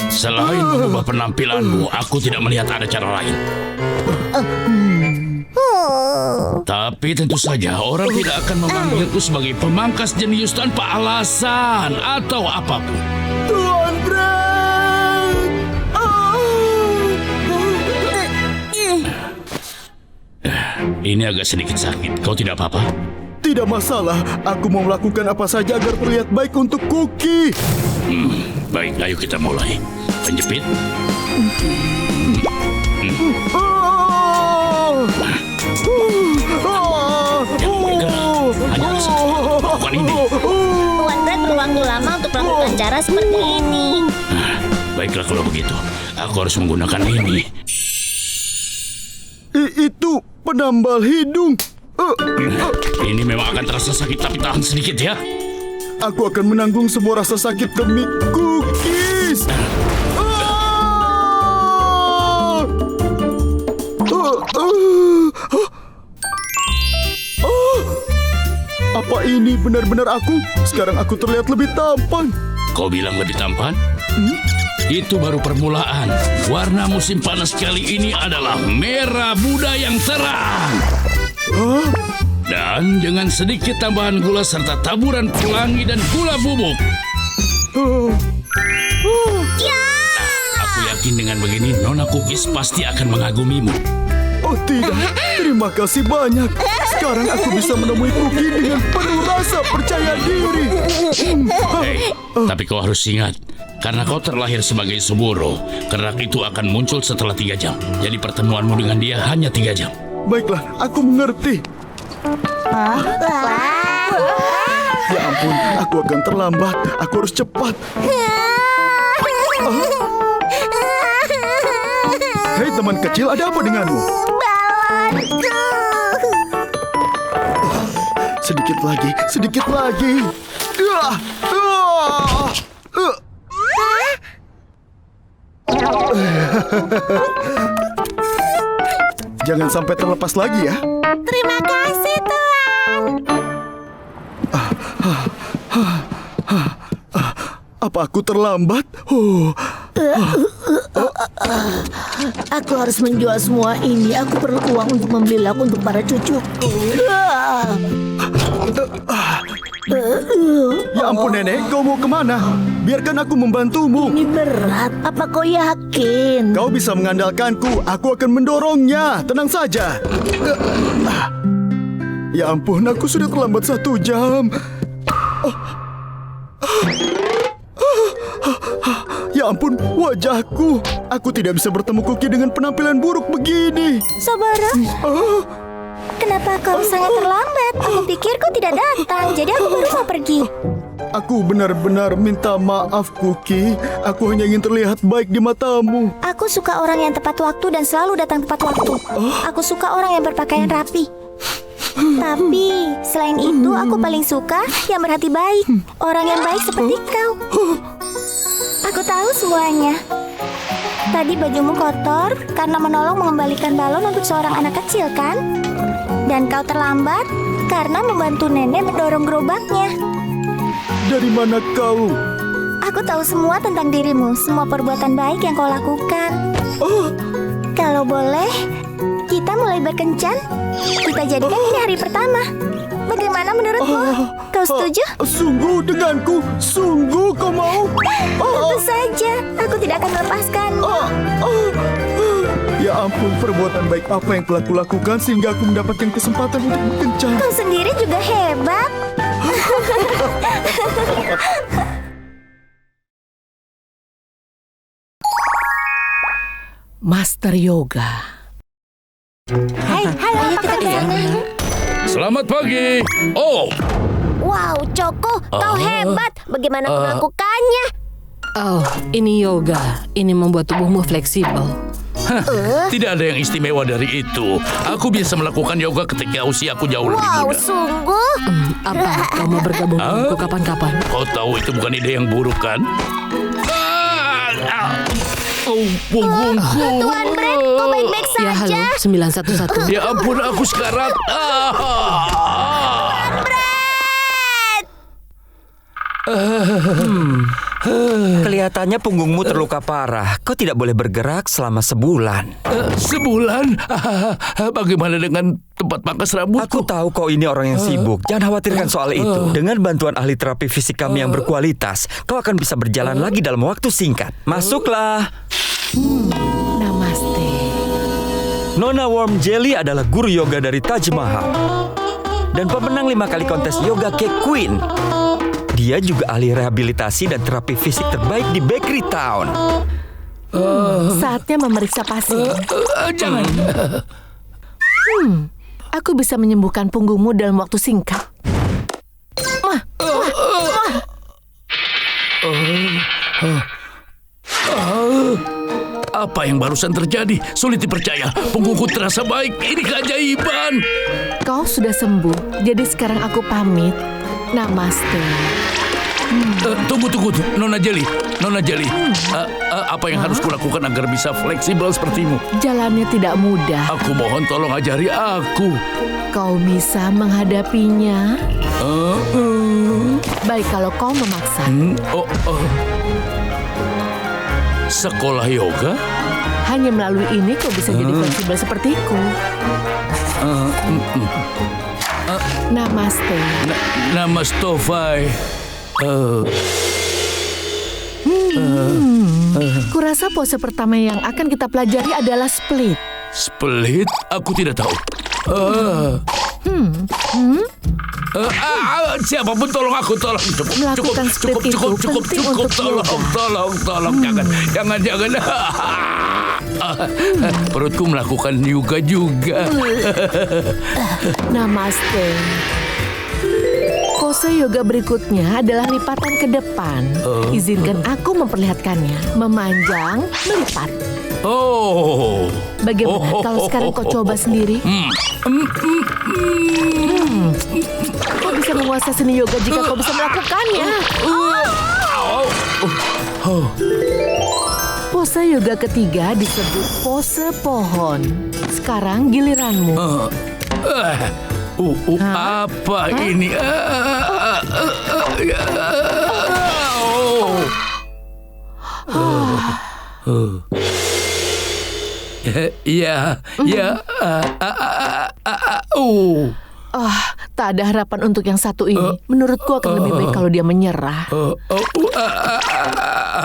Selain mengubah penampilanmu, aku tidak melihat ada cara lain. Tapi tentu saja orang tidak akan memanggilku sebagai pemangkas jenius tanpa alasan atau apapun. Tuan Brad! Ini agak sedikit sakit. Kau tidak apa-apa? Tidak masalah. Aku mau melakukan apa saja agar terlihat baik untuk Cookie. Baik, ayo kita mulai. Penjepit. Jangan bergerak. Hanya bisa lakukan ini. Tuan Brad perlu waktu lama untuk melakukan cara seperti ini. Baiklah kalau begitu. Aku harus menggunakan ini. Itu penambal hidung. Ini memang akan terasa sakit, tapi tahan sedikit ya. Aku akan menanggung semua rasa sakit demi Cookies. Apa ini benar-benar aku? Sekarang aku terlihat lebih tampan. Kau bilang lebih tampan? Itu baru permulaan. Warna musim panas kali ini adalah merah muda yang terang. Dan dengan sedikit tambahan gula serta taburan pelangi dan gula bubuk. Aku yakin dengan begini Nona Cookies pasti akan mengagumimu. Oh tidak, terima kasih banyak. Sekarang aku bisa menemui Cookie dengan penuh rasa percaya diri. Tapi kau harus ingat, karena kau terlahir sebagai Soboro, kerak itu akan muncul setelah 3 jam. Jadi pertemuanmu dengan dia hanya 3 jam. Baiklah, aku mengerti. Ya ampun, aku akan terlambat. Aku harus cepat. Hei teman kecil, ada apa denganmu? Sedikit lagi, sedikit lagi. Jangan sampai terlepas lagi ya. Terima kasih, Tuan. Apa aku terlambat? Aku harus menjual semua ini. Aku perlu uang untuk membeli lauk untuk para cucuku. Ya ampun nenek, kau mau kemana? Biarkan aku membantumu. Ini berat. Apa kau yakin? Kau bisa mengandalkanku. Aku akan mendorongnya. Tenang saja. Ya ampun, aku sudah terlambat 1 jam. Ya ampun, wajahku. Aku tidak bisa bertemu Cookie dengan penampilan buruk begini. Soboro, kenapa kau sangat terlambat? Aku pikir kau tidak datang, jadi aku baru mau pergi. Aku benar-benar minta maaf, Cookie. Aku hanya ingin terlihat baik di matamu. Aku suka orang yang tepat waktu dan selalu datang tepat waktu. Aku suka orang yang berpakaian rapi. Tapi selain itu aku paling suka yang berhati baik. Orang yang baik seperti kau. Aku tahu semuanya. Tadi bajumu kotor karena menolong mengembalikan balon untuk seorang anak kecil, kan? Dan kau terlambat karena membantu nenek mendorong gerobaknya. Dari mana kau? Aku tahu semua tentang dirimu, semua perbuatan baik yang kau lakukan. Kalau boleh, kita mulai berkencan. Kita jadikan ini hari pertama. Bagaimana menurutmu? Kau setuju? Sungguh denganku? Sungguh kau mau? Tentu saja, aku tidak akan melepaskanmu. Ya ampun, perbuatan baik apa yang telah kulakukan sehingga aku mendapatkan kesempatan untuk berkencan. Kau sendiri juga hebat. Master Yoga. Hai, halo, apa kabar? Selamat pagi. Oh, Wow, Choco, kau hebat. Bagaimana kau melakukannya? Oh, ini yoga. Ini membuat tubuhmu fleksibel. tidak ada yang istimewa dari itu. Aku biasa melakukan yoga ketika usiaku jauh lebih Wow, muda. sungguh? Apa? Kau mau bergabung denganku kapan-kapan? Kau tahu itu bukan ide yang buruk, kan? Oh, punggungku. Tuan Brett, kau baik-baik Ya, saja? halo, 911. Ya ampun, aku sekarat. Kelihatannya punggungmu terluka parah. Kau tidak boleh bergerak selama sebulan. Sebulan? Bagaimana dengan tempat pangkas rambutku? Aku tahu kau ini orang yang sibuk. Jangan khawatirkan soal itu. Dengan bantuan ahli terapi fisik kami yang berkualitas, kau akan bisa berjalan lagi dalam waktu singkat. Masuklah. Namaste. Nona Worm Jelly adalah guru yoga dari Taj Mahal dan pemenang 5 kali kontes Yoga Cake Queen. Dia juga ahli rehabilitasi dan terapi fisik terbaik di Bakery Town. Saatnya memeriksa pasien. Jangan. Aku bisa menyembuhkan punggungmu dalam waktu singkat. Apa yang barusan terjadi? Sulit dipercaya. Punggungku terasa baik. Ini keajaiban. Kau sudah sembuh, jadi sekarang aku pamit. Namaste. Tunggu. Nona Jelly. Apa yang harus kulakukan agar bisa fleksibel sepertimu? Jalannya tidak mudah. Aku mohon tolong ajari aku. Kau bisa menghadapinya. Baik kalau kau memaksa. Sekolah yoga? Hanya melalui ini kau bisa jadi fleksibel sepertiku. Namaste. Namastofai. Kurasa pose pertama yang akan kita pelajari adalah split. Split? Aku tidak tahu. Siapapun tolong aku, tolong. Melakukan split itu penting untuk Tolong. Jangan. Perutku melakukan yoga juga. Namaste. Pose yoga berikutnya adalah lipatan ke depan. Izinkan aku memperlihatkannya. Memanjang, melipat. Bagaimana kalau sekarang kau coba sendiri? Kau bisa menguasai seni yoga jika kau bisa melakukannya. Pose yoga ketiga disebut pose pohon. Sekarang giliranmu. Apa ini? Tak ada harapan untuk yang satu ini. Menurutku akan lebih baik kalau dia menyerah.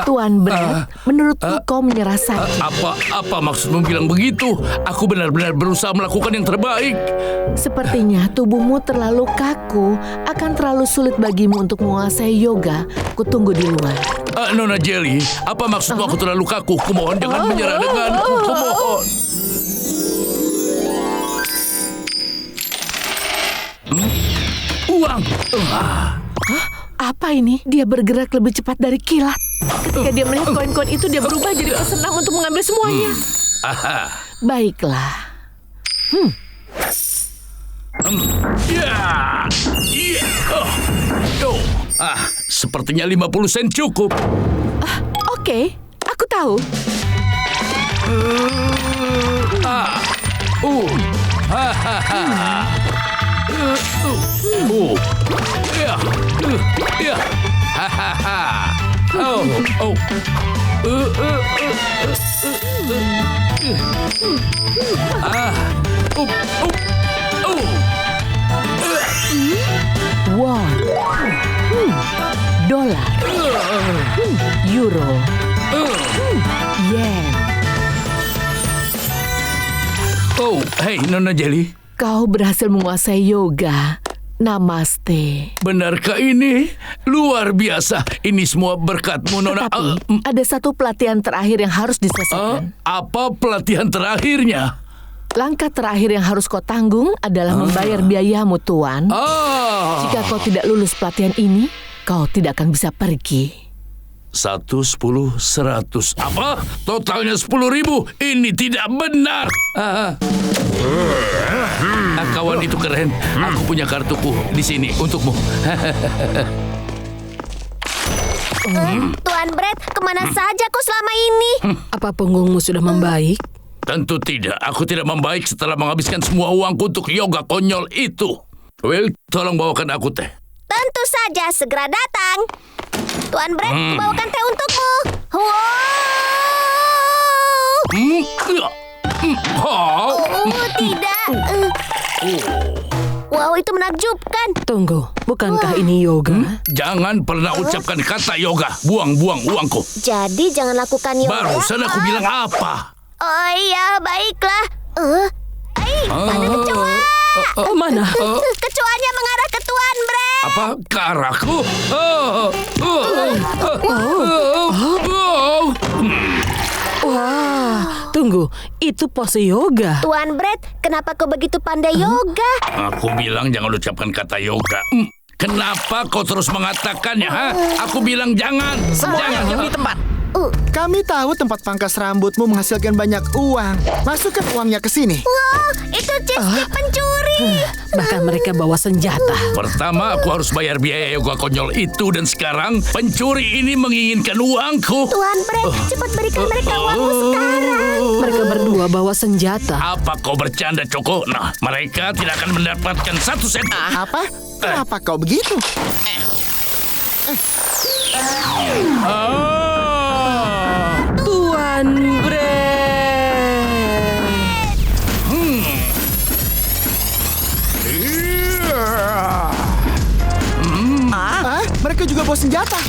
Tuan Brett, menurutku kau menyerah saja. Apa maksudmu bilang begitu? Aku benar-benar berusaha melakukan yang terbaik. Sepertinya tubuhmu terlalu kaku. Akan terlalu sulit bagimu untuk menguasai yoga. Kutunggu di luar. Nona Jelly, apa maksudmu aku terlalu kaku? Kumohon jangan menyerah denganku. Kumohon. Uang. Apa ini? Dia bergerak lebih cepat dari kilat. Ketika dia melihat koin-koin itu, dia berubah jadi senang untuk mengambil semuanya. Baiklah. Sepertinya 50 sen cukup. Oke, aku tahu. Won, dolar, euro, yen. Oh, hey Nona Jelly. Kau berhasil menguasai yoga. Namaste. Benarkah ini? Luar biasa. Ini semua berkatmu, Nona. Tapi ada satu pelatihan terakhir yang harus diselesaikan. Apa pelatihan terakhirnya? Langkah terakhir yang harus kau tanggung adalah membayar biayamu, Tuan. Jika kau tidak lulus pelatihan ini, kau tidak akan bisa pergi. 1, 10, 100. Apa? Totalnya 10.000. Ini tidak benar. Kawan itu keren. Aku punya kartuku di sini untukmu. Tuan Brett, kemana saja kau selama ini? Apa punggungmu sudah membaik? Tentu tidak. Aku tidak membaik setelah menghabiskan semua uangku untuk yoga konyol itu. Will, tolong bawakan aku teh. Tentu saja, segera datang. Tuan Brett, bawakan teh untukmu. Tidak. Wow, itu menakjubkan. Tunggu, bukankah ini yoga? Jangan pernah ucapkan kata yoga. Buang-buang uangku. Jadi jangan lakukan yoga. Barusan aku bilang apa? Oh iya, baiklah. Ada kecoa. Mana? Kecoanya mengarah ke Tuan Brett. Apa? Ke arahku? Wah, tunggu, itu pose yoga. Tuan Brett, kenapa kau begitu pandai yoga? Aku bilang jangan ucapkan kata yoga. Kenapa kau terus mengatakannya, ha? Aku bilang jangan. Jangan Di tempat. Kami tahu tempat pangkas rambutmu menghasilkan banyak uang. Masukkan uangnya ke sini. Wow, itu Cheesecake pencuri. Bahkan mereka bawa senjata. Pertama, aku harus bayar biaya yoga konyol itu. Dan sekarang, pencuri ini menginginkan uangku. Tuan Brett, cepat berikan mereka uangmu sekarang. Mereka berdua bawa senjata. Apa kau bercanda, Coko? Nah, mereka tidak akan mendapatkan 1 sen. Apa? Kenapa kau begitu? Tuan Brett. Mereka juga bawa senjata.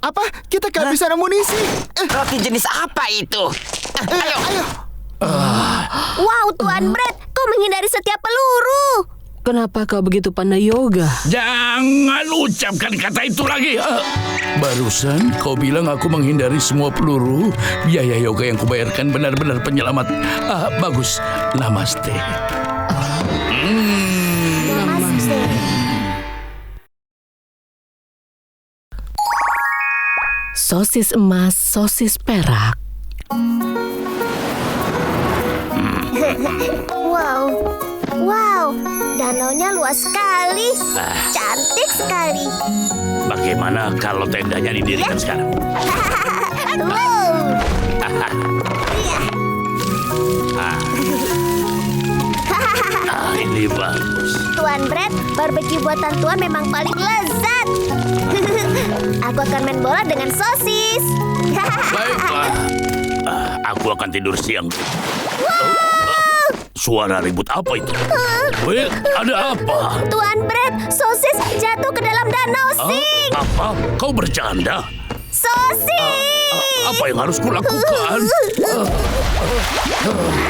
Apa? Kita kehabisan amunisi. Roti jenis apa itu? Ayo. Wow, Tuan Brett, kau menghindari setiap peluru. Kenapa kau begitu pandai yoga? Jangan ucapkan kata itu lagi. Barusan kau bilang aku menghindari semua peluru. Biaya yoga yang kubayarkan benar-benar penyelamat. Bagus. Namaste. Namaste. Sosis emas, sosis perak. Wow, danaunya luas sekali. Cantik sekali. Bagaimana kalau tendanya didirikan sekarang? Ini bagus. Tuan Brett, barbeque buatan Tuan memang paling lezat. Aku akan main bola dengan sosis. Baiklah. Aku akan tidur siang. Suara ribut apa itu? Will, ada apa? Tuan Brett, sosis jatuh ke dalam danau Sing. Apa? Kau bercanda? Sosis! Apa yang harus kulakukan?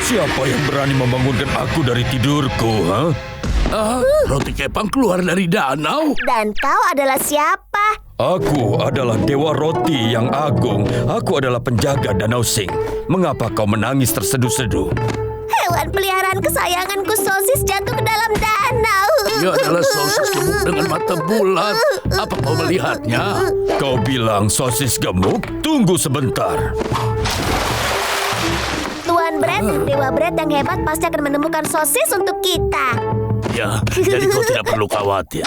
Siapa yang berani membangunkan aku dari tidurku, ha? Roti kepang keluar dari danau. Dan kau adalah siapa? Aku adalah Dewa Roti yang agung. Aku adalah penjaga Danau Sing. Mengapa kau menangis terseduh-seduh? Hewan peliharaan kesayanganku sosis jatuh ke dalam danau. Dia adalah sosis gemuk dengan mata bulat. Apa kau melihatnya? Kau bilang sosis gemuk? Tunggu sebentar. Tuan Brett, Dewa Brett yang hebat pasti akan menemukan sosis untuk kita. Ya, jadi kau tidak perlu khawatir.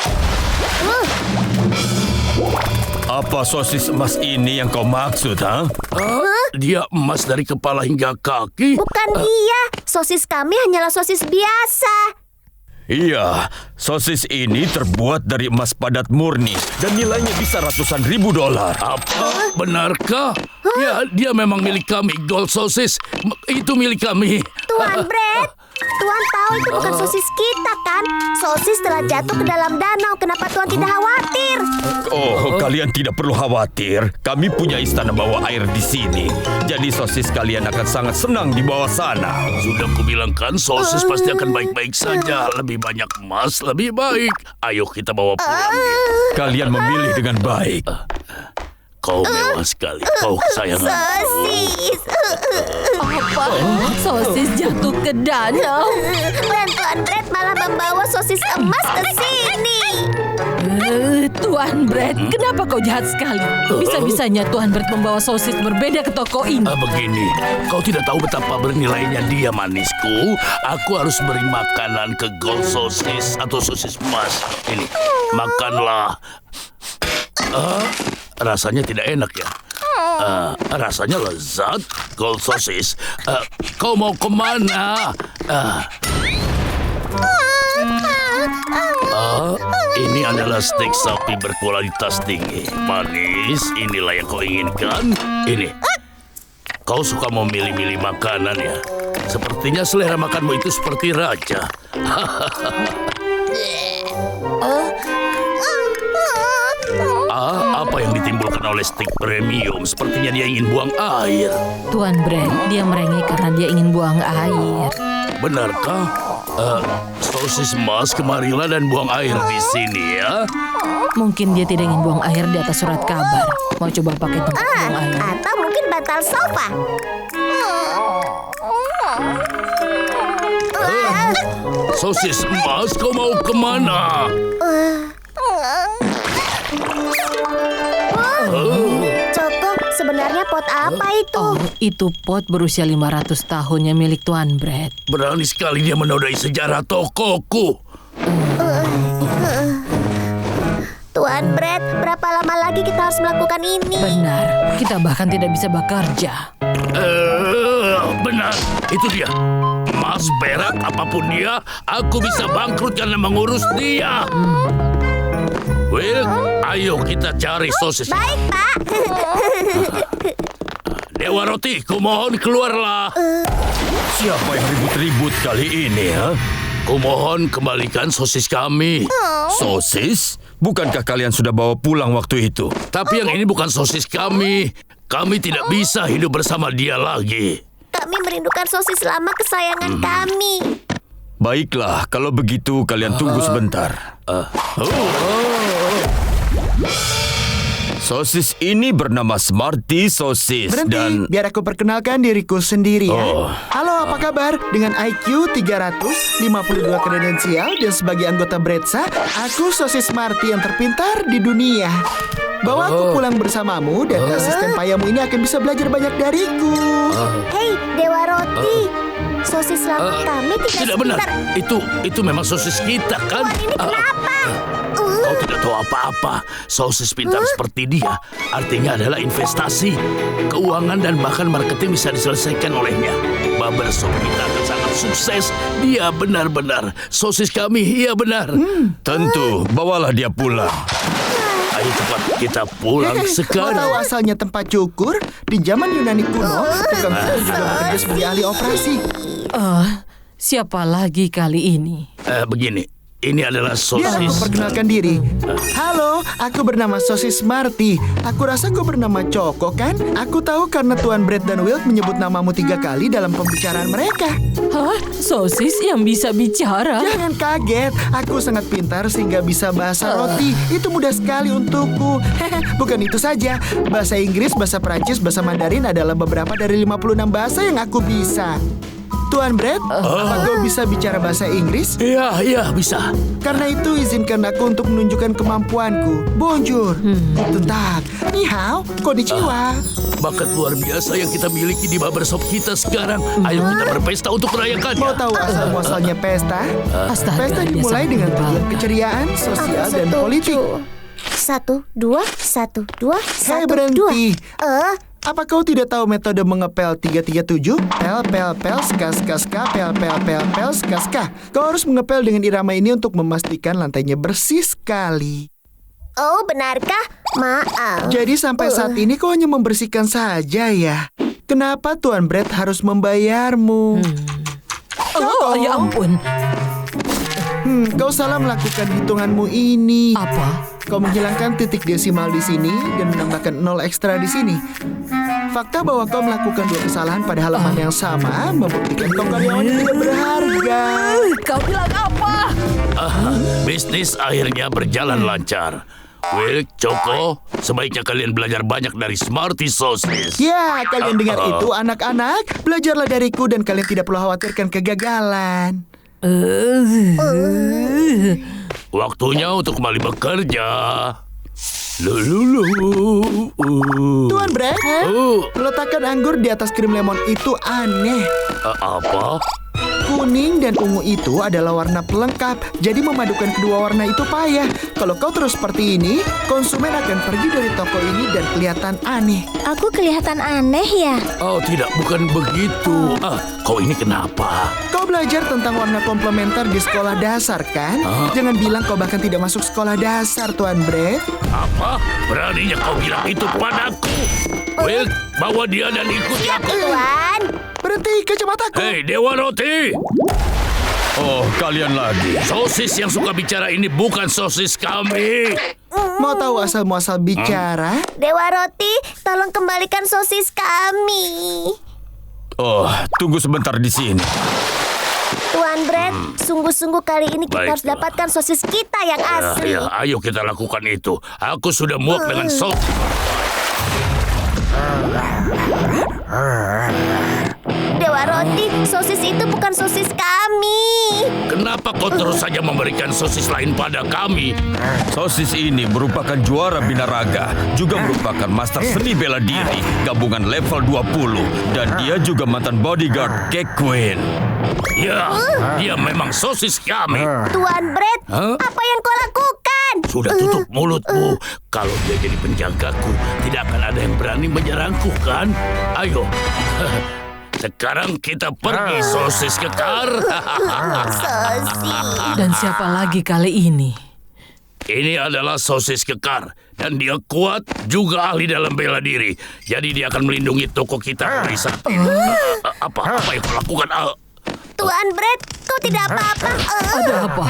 Apa sosis emas ini yang kau maksud, ha? Dia emas dari kepala hingga kaki. Bukan dia, sosis kami hanyalah sosis biasa. Iya, sosis ini terbuat dari emas padat murni dan nilainya bisa ratusan ribu dolar. Apa? Benarkah? Ya, dia memang milik kami. Gold sosis itu milik kami. Tuan Brett, Tuan tahu itu bukan sosis kita kan? Sosis telah jatuh ke dalam danau. Kenapa Tuan tidak khawatir? Oh, kalian tidak perlu khawatir. Kami punya istana bawah air di sini. Jadi sosis kalian akan sangat senang di bawah sana. Sudah kubilangkan sosis pasti akan baik-baik saja. Lebih banyak emas, lebih baik. Ayo kita bawa pulang dia. Kalian memilih dengan baik. Kau mewah sekali. Kau kesayangan. Sosis. Apa? Sosis jatuh ke danau. Dan Tuan Brett malah membawa sosis emas ke sini. Tuan Brett, kenapa kau jahat sekali? Bisa-bisanya Tuan Brett membawa sosis berbeda ke toko ini. Begini, kau tidak tahu betapa bernilainya dia, manisku. Aku harus beri makanan ke gold sosis atau sosis emas. Ini, makanlah. Rasanya tidak enak ya. Rasanya lezat. Gold sosis. Kau mau kemana? Ini adalah steak sapi berkualitas tinggi. Manis, inilah yang kau inginkan. Ini. Kau suka memilih-milih makanan ya. Sepertinya selera makanmu itu seperti raja. Apa yang ditimbulkan oleh steak premium? Sepertinya dia ingin buang air. Tuan Brett, dia merengek karena dia ingin buang air. Benarkah? Sosis emas, kemarilah dan buang air di sini ya. Mungkin dia tidak ingin buang air di atas surat kabar. Mau coba pakai tempat buang air. Atau mungkin bantal sofa. Sosis emas, kau mau kemana? Coko, sebenarnya pot apa itu? Oh, itu pot berusia 500 tahunnya milik Tuan Brett. Berani sekali dia menodai sejarah tokoku. Tuan Brett, berapa lama lagi kita harus melakukan ini? Benar, kita bahkan tidak bisa bekerja. Benar, itu dia. Emas, perak, apapun dia, aku bisa bangkrut karena mengurus dia. Will, ayo kita cari sosis. Baik, Pak. Dewa Roti, kumohon keluarlah. Siapa yang ribut-ribut kali ini, ha? Kumohon kembalikan sosis kami. Sosis? Bukankah kalian sudah bawa pulang waktu itu? Tapi yang ini bukan sosis kami. Kami tidak bisa hidup bersama dia lagi. Kami merindukan sosis lama kesayangan kami. Baiklah, kalau begitu kalian tunggu sebentar. Sosis ini bernama Smarty Sosis. Berhenti, biar aku perkenalkan diriku sendiri ya. Halo, apa kabar? Dengan IQ 352 kredensial dan sebagai anggota Bretsa, aku Sosis Smarty yang terpintar di dunia. Bawa aku pulang bersamamu dan asisten payamu ini akan bisa belajar banyak dariku. Hei, Dewa Roti. Sosis lama kami Tidak benar. Itu memang sosis kita kan? Tuan, ini kenapa? Kau tidak tahu apa-apa. Sosis pintar seperti dia artinya adalah investasi, keuangan dan bahkan marketing bisa diselesaikan olehnya. Barbershop kita akan sangat sukses. Dia benar-benar sosis kami. Iya benar. Tentu, bawalah dia pulang. Ayo cepat kita pulang Mau sekarang. tahu asalnya tempat cukur? Di zaman Yunani kuno, tukang cukur juga bekerja sebagai ahli operasi. Siapa lagi kali ini? Begini, ini adalah Biar aku sosis. perkenalkan diri. Halo, aku bernama Sosis Smarty. Aku rasa kau bernama Coko kan? Aku tahu karena Tuan Brett dan Wilt menyebut namamu 3 kali dalam pembicaraan mereka. Hah? Sosis yang bisa bicara? Jangan kaget, aku sangat pintar sehingga bisa bahasa roti. Itu mudah sekali untukku. Bukan itu saja, bahasa Inggris, bahasa Prancis, bahasa Mandarin adalah beberapa dari 56 bahasa yang aku bisa. Tuan Brett, apa kau bisa bicara bahasa Inggris? Iya, bisa. Karena itu izinkan aku untuk menunjukkan kemampuanku. Bonjour, guten Tag, ni hao, konnichiwa. bakat luar biasa yang kita miliki di barbershop kita sekarang. Ayo kita berpesta untuk merayakannya. Mau tahu asal-muasalnya pesta? Pesta dimulai dengan keceriaan, sosial, dan politik. 1, 2, 1, 2, 1, 2. Hei, berhenti. Apa kau tidak tahu metode mengepel 337? Pel, pel, pel, ska, ska, ska, pel, pel, pel, pel, ska, ska. Kau harus mengepel dengan irama ini untuk memastikan lantainya bersih sekali. Oh, benarkah? Maaf. Jadi sampai saat ini kau hanya membersihkan saja ya? Kenapa Tuan Brett harus membayarmu? Oh, ya ampun. Kau salah melakukan hitunganmu ini. Apa? Kau menghilangkan titik desimal di sini dan menambahkan 0 ekstra di sini. Fakta bahwa kau melakukan 2 kesalahan pada halaman yang sama membuktikan kau karyawan yang tidak berharga. Kau bilang apa? Bisnis akhirnya berjalan lancar. Will, Choco, sebaiknya kalian belajar banyak dari Smarty Sosis. Ya, kalian dengar itu anak-anak. Belajarlah dariku dan kalian tidak perlu khawatirkan kegagalan. Waktunya untuk kembali bekerja. Tuan Brett, meletakkan anggur di atas krim lemon itu aneh. Apa? Kuning dan ungu itu adalah warna pelengkap, jadi memadukan kedua warna itu payah. Kalau kau terus seperti ini, konsumen akan pergi dari toko ini dan kelihatan aneh. Aku kelihatan aneh ya? Oh tidak, bukan begitu. Kau ini kenapa? Kau belajar tentang warna komplementer di sekolah dasar kan? Jangan bilang kau bahkan tidak masuk sekolah dasar, Tuan Brett. Apa? Beraninya kau bilang itu padaku? Will, bawa dia dan ikuti aku. Tuan. Berhenti, kacamataku. Hei, Dewa Roti. Oh, kalian lagi. Sosis yang suka bicara ini bukan sosis kami. Mau tahu asal-muasal bicara? Dewa Roti, tolong kembalikan sosis kami. Oh, tunggu sebentar di sini. Tuan Brett, sungguh-sungguh kali ini kita harus Baiklah. dapatkan sosis kita yang asli. Ya, ayo kita lakukan itu. Aku sudah muak dengan sosis. Dewa Roti, sosis itu bukan sosis kami. Kenapa kau terus saja memberikan sosis lain pada kami? Sosis ini merupakan juara binaraga, juga merupakan master seni bela diri, gabungan level 20, dan dia juga mantan bodyguard Queen. Ya, dia memang sosis kami. Tuan Brett, apa yang kau lakukan? Sudah tutup mulutmu. Kalau dia jadi penjagaku, tidak akan ada yang berani menyerangku, kan? Ayo. Sekarang kita pergi, sosis kekar. Dan siapa lagi kali ini? Ini adalah sosis kekar. Dan dia kuat, juga ahli dalam bela diri. Jadi dia akan melindungi toko kita dari saat ini. Apa yang kau lakukan? Tuan Brett, kau tidak apa-apa. Ada apa?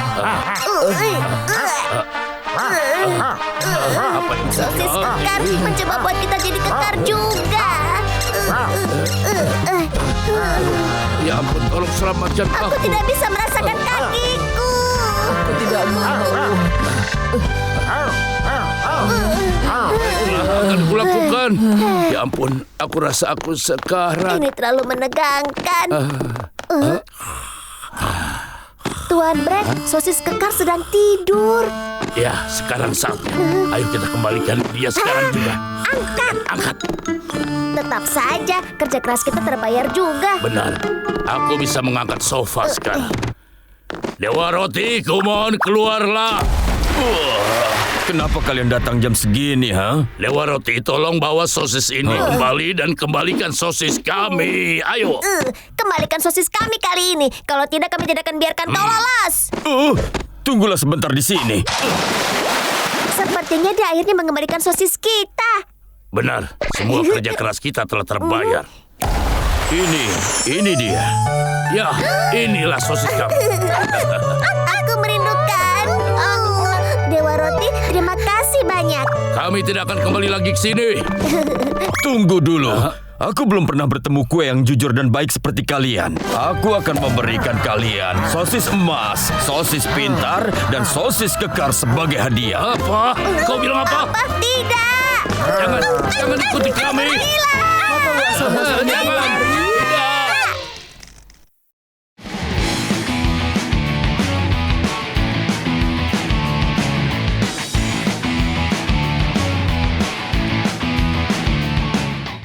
Sosis kekar mencoba buat kita jadi kekar juga. Ya ampun, tolong selamatkan Aku aku. tidak bisa merasakan kakiku. Aku tidak mau. Akan kulakukan. Ya ampun, aku rasa aku sekarat. Ini terlalu menegangkan. Tuan Brett, sosis kekar sedang tidur. Ya, sekarang saatnya. Ayo kita kembalikan dia sekarang juga. Angkat. Tetap saja, kerja keras kita terbayar juga. Benar, aku bisa mengangkat sofa sekarang. Dewa Roti, kumohon keluarlah. Kenapa kalian datang jam segini, ha? Dewa Roti, tolong bawa sosis ini kembali dan kembalikan sosis kami. Ayo. Kembalikan sosis kami kali ini. Kalau tidak, kami tidak akan biarkan kau lolos. Tunggulah sebentar di sini. Sepertinya dia akhirnya mengembalikan sosis kita. Benar, semua kerja keras kita telah terbayar. Ini dia. Ya, inilah sosis kami. Aku merindukan. Dewa Roti, terima kasih banyak. Kami tidak akan kembali lagi ke sini. Tunggu dulu. Aku belum pernah bertemu kue yang jujur dan baik seperti kalian. Aku akan memberikan kalian sosis emas, sosis pintar, dan sosis kekar sebagai hadiah. Apa? Kau bilang apa? Tidak. Jangan ikuti kami. Hilang. Jangan.